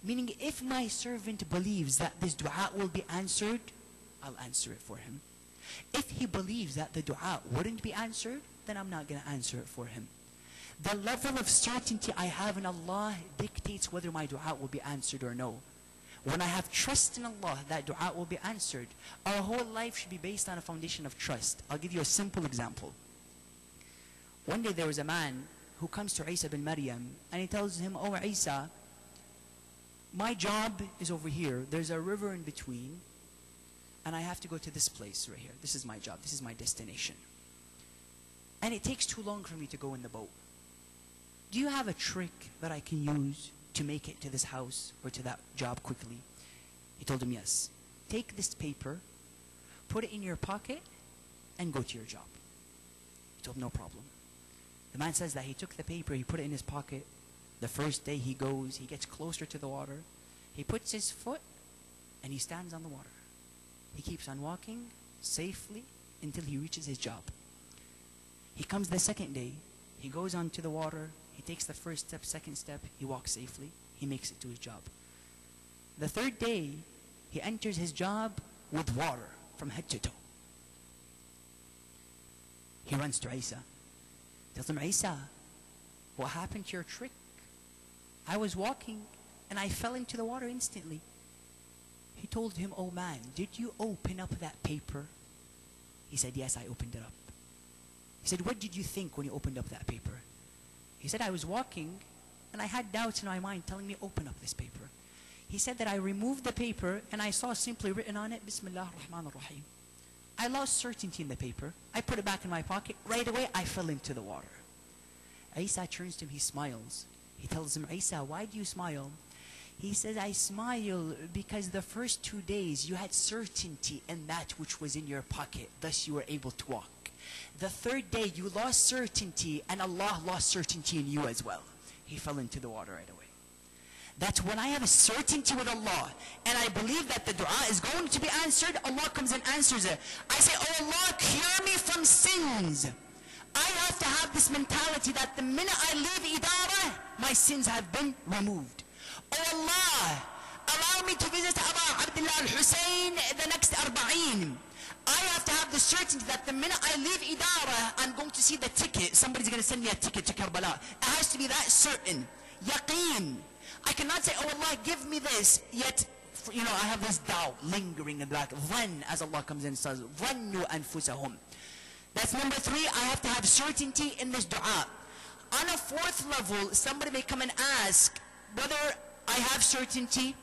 Meaning, if my servant believes that this dua will be answered, I'll answer it for him. If he believes that the dua wouldn't be answered, then I'm not going to answer it for him. The level of certainty I have in Allah dictates whether my dua will be answered or no. When I have trust in Allah that dua will be answered, our whole life should be based on a foundation of trust. I'll give you a simple example. One day there was a man who comes to Isa bin Maryam and he tells him, "Oh Isa, my job is over here. There's a river in between and I have to go to this place right here. This is my job. This is my destination. And it takes too long for me to go in the boat. Do you have a trick that I can use to make it to this house or to that job quickly?" He told him, "Yes. Take this paper, put it in your pocket, and go to your job." He told him, "No problem." The man says that he took the paper, he put it in his pocket. The first day he goes, he gets closer to the water. He puts his foot, and he stands on the water. He keeps on walking safely until he reaches his job. He comes the second day. He goes onto the water. He takes the first step, second step. He walks safely. He makes it to his job. The third day, he enters his job with water from head to toe. He runs to Isa. Tells him, "Isa, what happened to your trick? I was walking and I fell into the water instantly." He told him, "Oh man, did you open up that paper?" He said, "Yes, I opened it up." He said, "What did you think when you opened up that paper?" He said, "I was walking and I had doubts in my mind telling me, open up this paper." He said that I removed the paper and I saw simply written on it, Bismillah ar-Rahman ar-Rahim. I lost certainty in the paper. I put it back in my pocket. Right away, I fell into the water. Isa turns to him, he smiles. He tells him, "Isa, why do you smile?" He says, "I smile because the first 2 days you had certainty in that which was in your pocket. Thus you were able to walk. The third day you lost certainty and Allah lost certainty in you as well." He fell into the water right away. That's when I have a certainty with Allah and I believe that the dua is going to be answered, Allah comes and answers it. I say, "Oh Allah, cure me from sins." I have to have this mentality that the minute I leave Idara, my sins have been removed. "Oh Allah, allow me to visit Aba Abdullah al-Hussein the next Arba'een." I have to have the certainty that the minute I leave Idara, I'm going to see the ticket. Somebody's going to send me a ticket to Karbala. It has to be that certain. Yaqeen. I cannot say, "Oh Allah, give me this," yet, I have this doubt lingering in the back. Dhann, as Allah comes in and says, "Dhannu anfusahum." That's number 3. I have to have certainty in this dua. On a 4th level, somebody may come and ask, "Brother, I have certainty,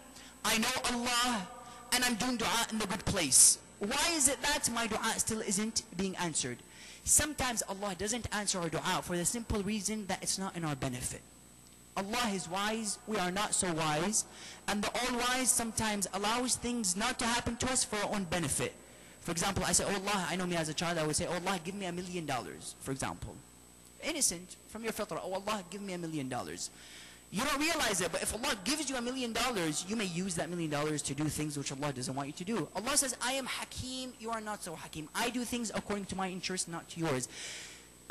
I know Allah, and I'm doing dua in the good place. Why is it that my dua still isn't being answered?" Sometimes Allah doesn't answer our dua for the simple reason that it's not in our benefit. Allah is wise, we are not so wise, and the all-wise sometimes allows things not to happen to us for our own benefit. For example, I say, "Oh Allah," I know me as a child, I would say, "Oh Allah, give me $1 million," for example. Innocent, from your fitrah, "Oh Allah, give me $1 million." You don't realize it, but if Allah gives you $1 million, you may use that $1 million to do things which Allah doesn't want you to do. Allah says, "I am Hakim, you are not so Hakim. I do things according to my interest, not to yours."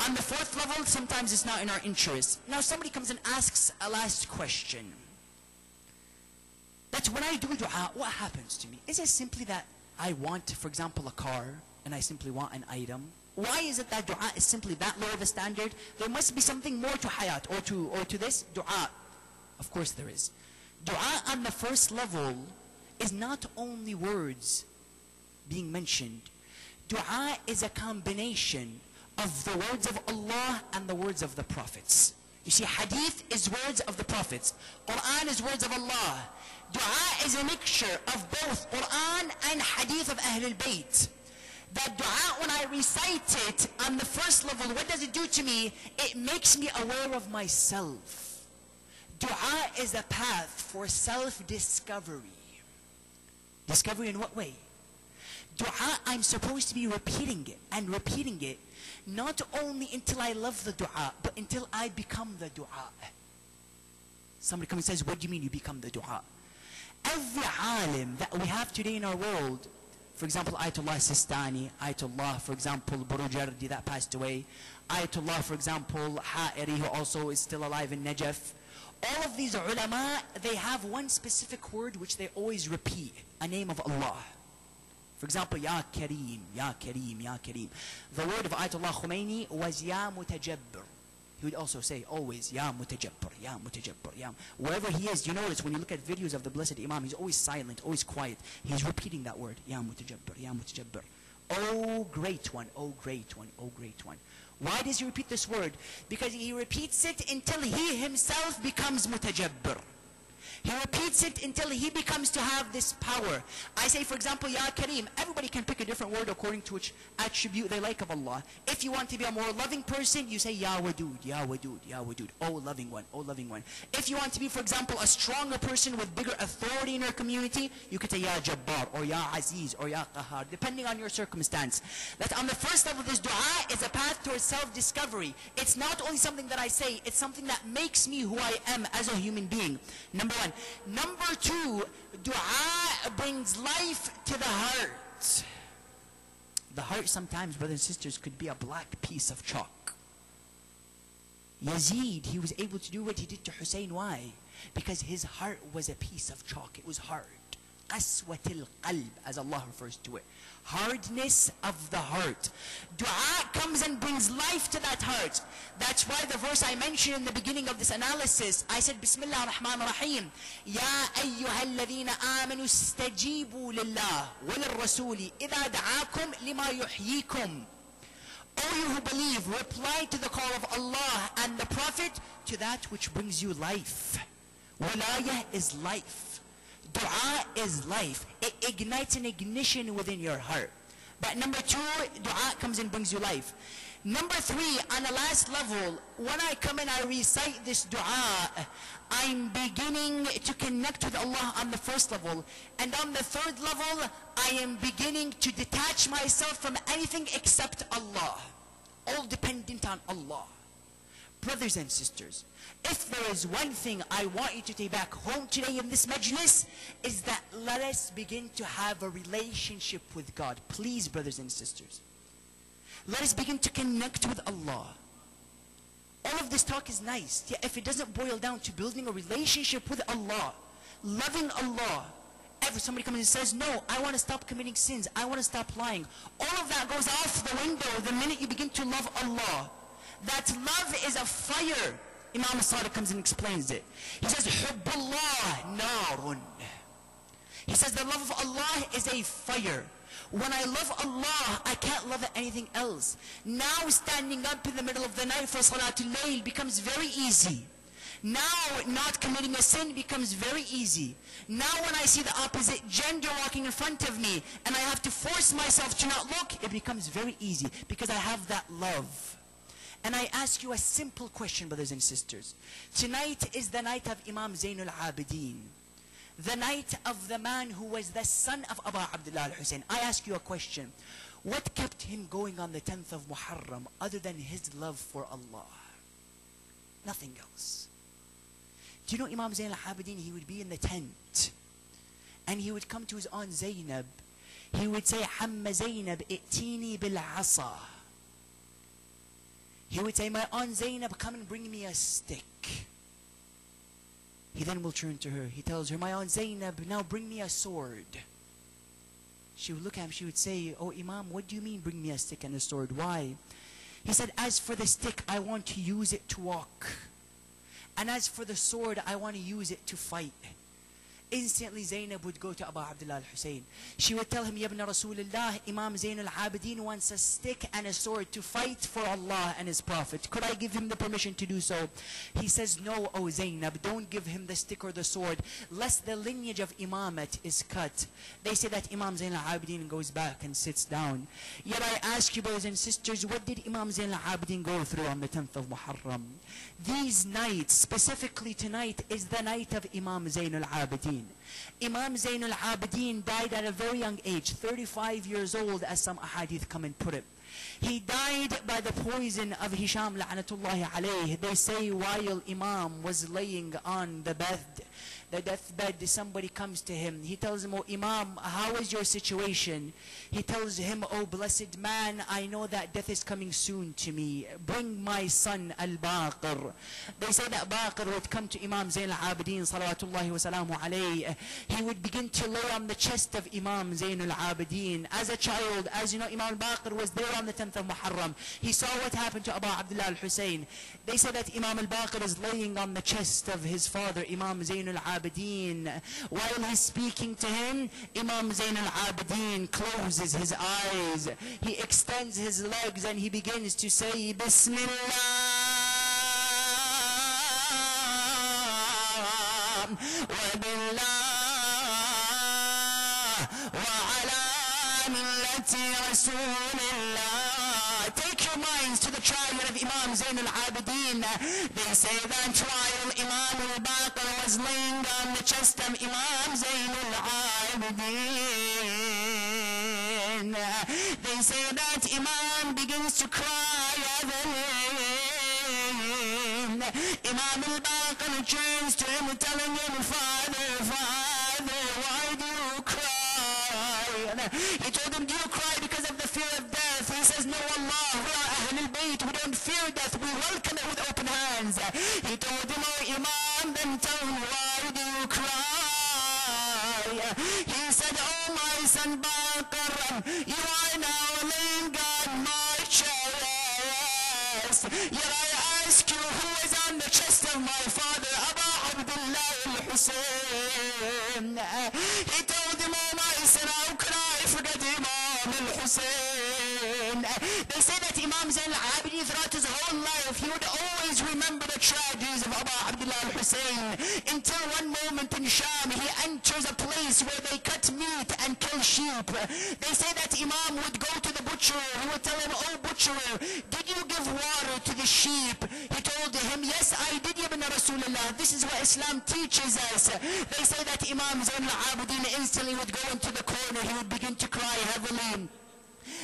On the 4th level, sometimes it's not in our interest. Now somebody comes and asks a last question. That's when I do dua, what happens to me? Is it simply that I want, for example, a car, and I simply want an item? Why is it that dua is simply that low of a standard? There must be something more to hayat, or to this dua. Of course there is. Dua on the 1st level is not only words being mentioned. Dua is a combination of the words of Allah and the words of the prophets. You see, hadith is words of the prophets. Quran is words of Allah. Dua is a mixture of both Quran and hadith of Ahlul Bayt. That dua, when I recite it on the 1st level, what does it do to me? It makes me aware of myself. Dua is a path for self-discovery. Discovery in what way? Dua, I'm supposed to be repeating it and repeating it, not only until I love the dua, but until I become the dua. Somebody comes and says, what do you mean you become the dua? Every alim that we have today in our world, for example, Ayatollah Sistani, Ayatollah, for example, Burujardi that passed away, Ayatollah, for example, Ha'iri, who also is still alive in Najaf. All of these ulama, they have one specific word which they always repeat, a name of Allah. For example, Ya Kareem, Ya Kareem, Ya Kareem. The word of Ayatollah Khomeini was Ya Mutajabbir. He would also say always, Ya Mutajabbir, Ya Mutajabbir, Ya. Wherever he is, you notice when you look at videos of the Blessed Imam, he's always silent, always quiet. He's repeating that word, Ya Mutajabbir, Ya Mutajabbir. Oh great one, oh great one, oh great one. Why does he repeat this word? Because he repeats it until he himself becomes Mutajabbir. He repeats it until he becomes to have this power. I say, for example, Ya Kareem. Everybody can pick a different word according to which attribute they like of Allah. If you want to be a more loving person, you say Ya Wadud, Ya Wadud, Ya Wadud. Oh loving one, oh loving one. If you want to be, for example, a stronger person with bigger authority in your community, you could say Ya Jabbar, or Ya Aziz, or Ya Qahar, depending on your circumstance. That on the first level, this dua is a path towards self-discovery. It's not only something that I say, it's something that makes me who I am as a human being. Number one. Number two, dua brings life to the heart. The heart sometimes, brothers and sisters, could be a black piece of chalk. Yazid, he was able to do what he did to Hussein. Why? Because his heart was a piece of chalk. It was hard. Qaswatil qalb, as Allah refers to it. Hardness of the heart. Dua comes and brings life to that heart. That's why the verse I mentioned in the beginning of this analysis, I said, Bismillah ar-Rahman ar-Rahim. Ya ayyuha alladhina amanu istajibu lillah walirrasuli idha da'akum lima yuhyikum. O you who believe, reply to the call of Allah and the Prophet to that which brings you life. Walayah is life. Dua is life. It ignites an ignition within your heart. But number two, dua comes and brings you life. Number three, on the last level, when I come and I recite this dua, I'm beginning to connect with Allah on the first level. And on the third level, I am beginning to detach myself from anything except Allah. All dependent on Allah. Brothers and sisters, if there is one thing I want you to take back home today in this majlis, is that let us begin to have a relationship with God. Please, brothers and sisters. Let us begin to connect with Allah. All of this talk is nice. Yeah, if it doesn't boil down to building a relationship with Allah, loving Allah, somebody comes and says, no, I want to stop committing sins, I want to stop lying. All of that goes out the window the minute you begin to love Allah. That love is a fire. Imam Sadiq comes and explains it. He says, Hubbullah narun. He says the love of Allah is a fire. When I love Allah, I can't love anything else. Now standing up in the middle of the night for Salatul Layl becomes very easy. Now not committing a sin becomes very easy. Now when I see the opposite gender walking in front of me and I have to force myself to not look, it becomes very easy because I have that love. And I ask you a simple question, brothers and sisters. Tonight is the night of Imam Zainul Abidin. The night of the man who was the son of Abu Abdullah al-Hussein. I ask you a question. What kept him going on the 10th of Muharram other than his love for Allah? Nothing else. Do you know Imam Zainul Abidin, he would be in the tent. And he would come to his aunt Zainab. He would say, Hamma Zainab, i'tini bil-asa. He would say, my aunt Zainab, come and bring me a stick. He then will turn to her. He tells her, my aunt Zainab, now bring me a sword. She would look at him. She would say, oh Imam, what do you mean bring me a stick and a sword? Why? He said, as for the stick, I want to use it to walk. And as for the sword, I want to use it to fight. Instantly Zainab would go to Abu Abdullah al-Hussein. She would tell him, Yabna Rasulullah, Imam Zain al-Abidin wants a stick and a sword to fight for Allah and His Prophet. Could I give him the permission to do so? He says, no, O Zainab, don't give him the stick or the sword, lest the lineage of Imamat is cut. They say that Imam Zain al-Abidin goes back and sits down. Yet I ask you, brothers and sisters, what did Imam Zain al-Abidin go through on the 10th of Muharram? These nights, specifically tonight, is the night of Imam Zain al-Abidin. Imam Zain al-Abidin died at a very young age, 35 years old, as some ahadith come and put it. He died by the poison of Hisham la'natullahi alayh. They say while Imam was laying on the deathbed, somebody comes to him. He tells him, oh Imam, how is your situation? He tells him, oh blessed man, I know that death is coming soon to me. Bring my son Al-Baqir. They say that Baqir would come to Imam Zain al-Abidin salawatullahi wa salamu alayhi. He would begin to lay on the chest of Imam Zain al-Abidin. As a child, as you know, Imam Baqir was there on the 10th of Muharram. He saw what happened to Abu Abdullah al-Hussein. They say that Imam al-Baqir is laying on the chest of his father, Imam Zain al-Abidin. While he's speaking to him, Imam Zain al-Abidin closes his eyes. He extends his legs and he begins to say, Bismillah wa billah wa ala millati Rasulillah. Take your minds to the trial of Imam Zain al-Abidin. They say that while Imam al-Baqir was laying on the chest of Imam Zain al-Abidin, they say that Imam begins to cry heavily. Imam al-Baqir turns to him telling him, Father, Father, why do you cry? He told him, do you cry because of the fear of death? He says, no, Allah, we are Ahlul Bayt, we don't fear death, we welcome it with open hands. He told him, oh Imam, then tell me, why do you cry? He said, oh my son Baqir, you are now laying on my chest. Yet I ask you, who is on the chest of my father, Abu Abdullah al-Hussein? He told him, oh my son, how could I forget Imam al-Hussein? They say that Imam Zain al-Abidin throughout his whole life, he would always remember the tragedies of Abu Abdullah al-Hussein, until one moment in Sham, he enters a place where they cut meat and kill sheep. They say that Imam would go to the butcher. He would tell him, oh butcher, did you give water to the sheep? He told him, yes, I did, Ibn Rasulullah. This is what Islam teaches us. They say that Imam Zain al-Abidin instantly would go into the corner. He would begin to cry heavily.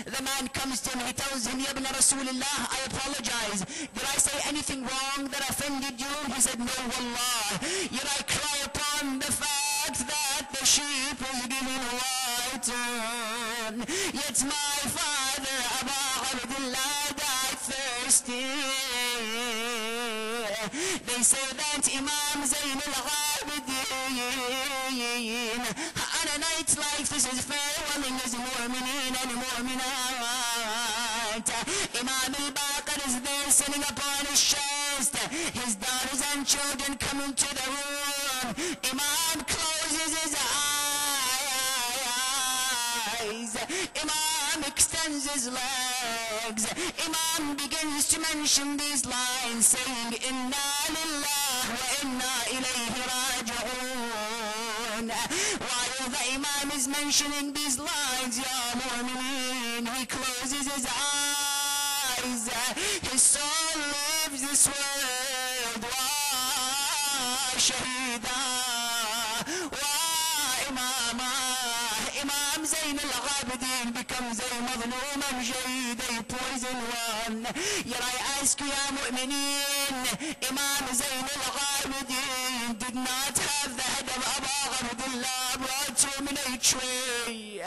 The man comes to him, he tells him, Ibn Rasulullah, I apologize. Did I say anything wrong that offended you? He said, no, wallah. Yet I cry upon the fact that the sheep is giving water. Yet my father, Abu Abdullah, died thirsty. They say that Imam Zain al-Abidin, on a night like this, is farewelling his mu'mineen and mu'minat. Imam al-Baqir is there sitting upon his chest. His daughters and children come into the room. Imam closes his eyes. Imam extends his legs. Imam begins to mention these lines, saying, Inna lillah wa inna ilayhi raji'un. While the Imam is mentioning these lines, Ya Mu'mineen, he closes his eyes. His soul leaves this world. Wa shahida, wa imama. Imam Zain al-Abidin becomes a madloom and shaheed, a poison one. Yet I ask you, Ya Mu'mineen, Imam Zain al-Abidin did not have the head of Abu Abdullah brought to him in a tray.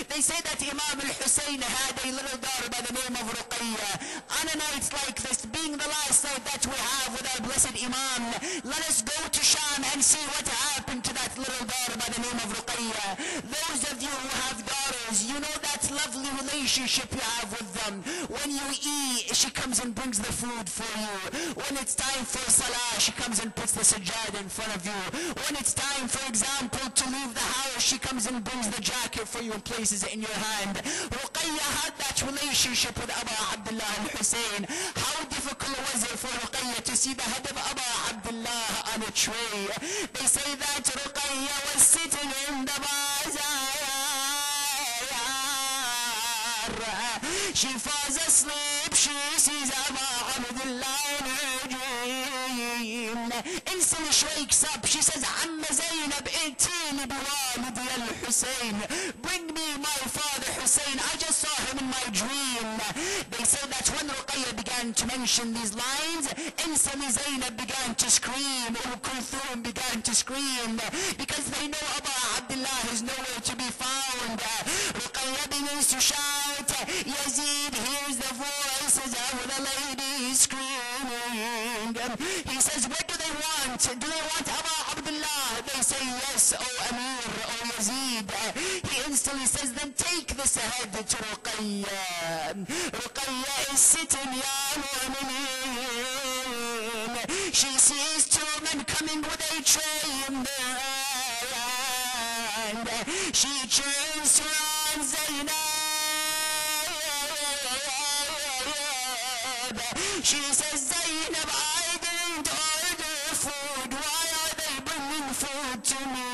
They say that Imam al-Hussein had a little daughter by the name of Ruqayya. On a night like this, being the last night that we have with our blessed Imam, let us go to Sham and see what happened to that little daughter by the name of Ruqayya. Those of you who have daughters, you know that lovely relationship you have with them. When you eat, she comes and brings the food for you. When it's time for salah, she comes and puts the sajjad in front of you. When it's time, for example, for you and places it in your hand. Ruqayya had that relationship with Aba Abdullah al-Hussein. How difficult was it for Ruqayya to see the head of Aba Abdullah on a tray? They say that Ruqayya was sitting in the bazaar. She falls asleep, she sees Aba Abdullah in her dream. Instantly she wakes up, she says, Amma Zainab, itini biwalidi al-Hussein. Bring me my father Hussein, I just saw him in my dream. They say that when Ruqayya began to mention these lines, instantly Zainab began to scream, Kulthum began to scream, because they know Aba Abdullah is nowhere to be found. Ruqayya begins to shout, Yazid hears the voices of the lady screaming. He says, what do they want? Do they want Aba Abdullah? They say, yes, O Amir, O Yazid. He instantly says, then take this head to Ruqayya. Ruqayya is sitting, Ya Mu'mineen. She sees two men coming with a tray in their hand. She turns around Zainab. She says, Zainab, I didn't order food. Why are they bringing food to me?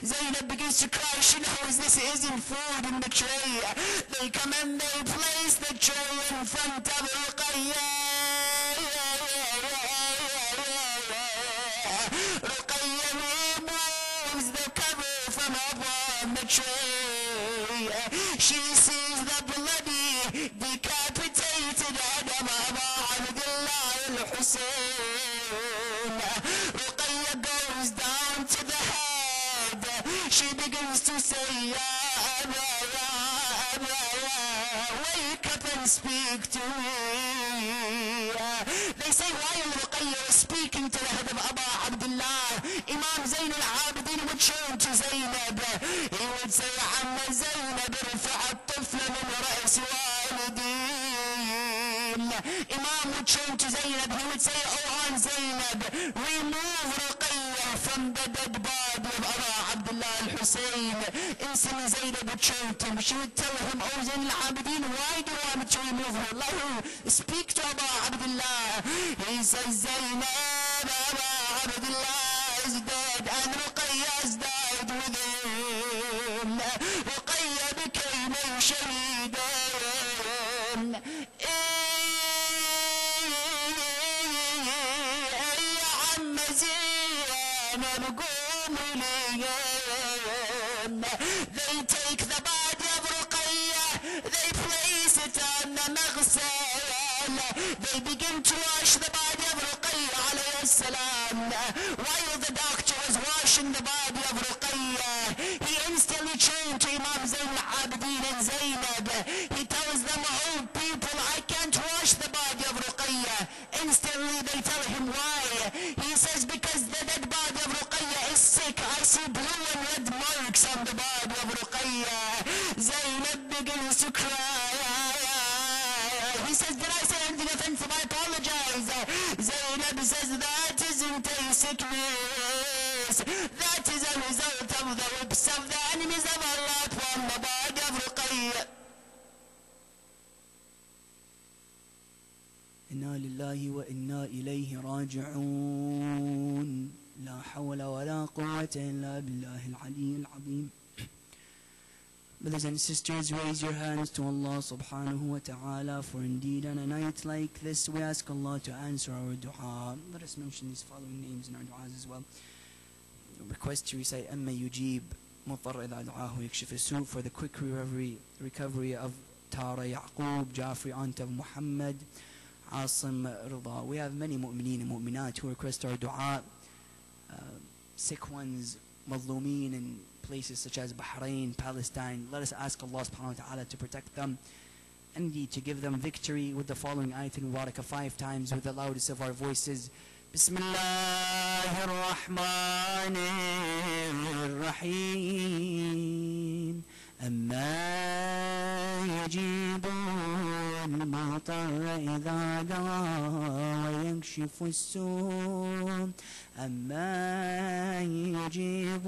Zainab begins to cry. She knows this isn't food in the tray. They come and they place the tray in front of Ruqayya. Ruqayya removes the cover from upon the tray. She sees the bloody, decapitated head of Aba Abdullah al-Hussein. Ruqayya goes down to the head. She begins to say, Ya Aba, Ya Aba, wake up and speak to me. They say while Ruqayya was speaking to the head of Aba Abdullah, Imam Zayn al-Abidin would turn to Zainab. He would say, Amma Zainab, irfa' at-tifla min ra's walidin. Imam would turn to Zainab. He would say, oh Aunt Zainab, remove Ruqayya from the dead body of Aba Abdullah al-Hussein. Instantly Zainab would turn to him. She would tell him, oh Zayn al-Abidin, why do you want me to remove her? Let her speak to Aba Abdullah. He says, Zainab, Aba Abdullah is dead and Ruqayya has died with him. Ruqayya became a shaheed. They take the body of Ruqayya, they place it on the maghsal. They begin to wash the body of Ruqayya alayhi salam. While the doctor was washing the body of Ruqayya, he instantly turned to Imam Zayn al-Abidin and Zainab. He tells them, oh people, I can't wash the body of Ruqayya. Instantly they tell him why. He says, because the dead body of Ruqayya is sick. I see blue and red marks on the body of Ruqayya. Zainab begins to cry. He says, did I say anything offensive? I apologize. Zainab says, that isn't a sickness. That is a result of the whips of the enemies of Allah upon the body of Ruqayya. إنا لله وإنا إليه راجعون لا حول ولا قوة إلا بالله العلي العظيم. Brothers and sisters, raise your hands to Allah subhanahu wa ta'ala, for indeed on a night like this we ask Allah to answer our dua. Let us mention these following names in our du'as as well. Request to recite أما يجيب مضطر إذا دعاه يكشف السوء, for the quick recovery of Tara Yaqub, Jafri, aunt of Muhammad, Asim Rida. We have many mu'mineen and mu'minat who request our dua. Sick ones, mazlumeen in places such as Bahrain, Palestine. Let us ask Allah subhanahu wa ta'ala to protect them and indeed to give them victory with the following ayat al-mubarakah 5 times with the loudest of our voices. Bismillahir Rahmanir Rahim. أما يجيب المضطر إذا دعا ويكشف السوء أمن يجيب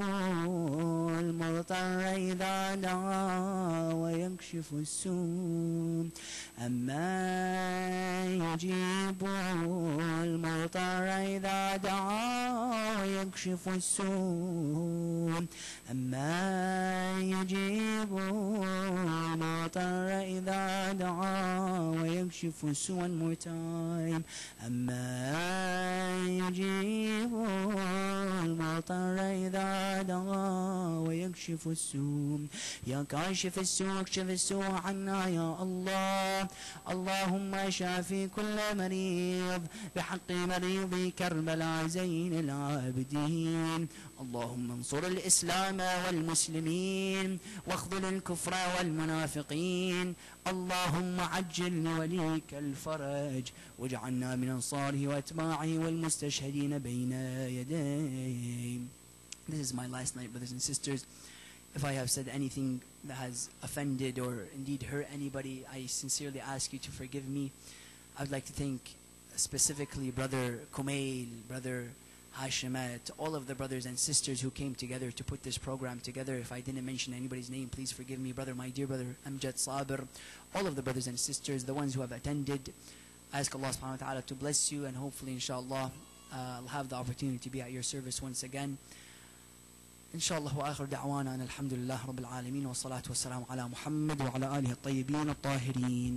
المضطر إذا دعا ويكشف السوء أمن يجيب المضطر إذا دعا ويكشف السوء أمن يجيب المضطر إذا دعا ويكشف السوء one more time أمن يجيب المضطر إذا دعا ويكشف السوء يا كاشف السوء اكشف السوء عنا يا الله اللهم شافي كل مريض بحق مريض كربلاء زين العابدين اللهم انصر الإسلام والمسلمين واخذل الكفر والمنافقين اللهم عجل لوليك الفرج واجعلنا من أنصاره وأتباعه والمستشهدين بين يديه. This is my last night, brothers and sisters. If I have said anything that has offended or indeed hurt anybody, I sincerely ask you to forgive me. I would like to thank specifically Brother Kumail, Brother Hashimat, all of the brothers and sisters who came together to put this program together. If I didn't mention anybody's name, please forgive me. My dear brother Amjad Sabir, all of the brothers and sisters, the ones who have attended. I ask Allah subhanahu wa ta'ala to bless you, and hopefully inshallah I'll have the opportunity to be at your service once again. inshallah wa akhir da'wana alhamdulillah rabbil alameen wa salatu wa salam ala Muhammad wa ala alihi at-tayyibin at-tahirin.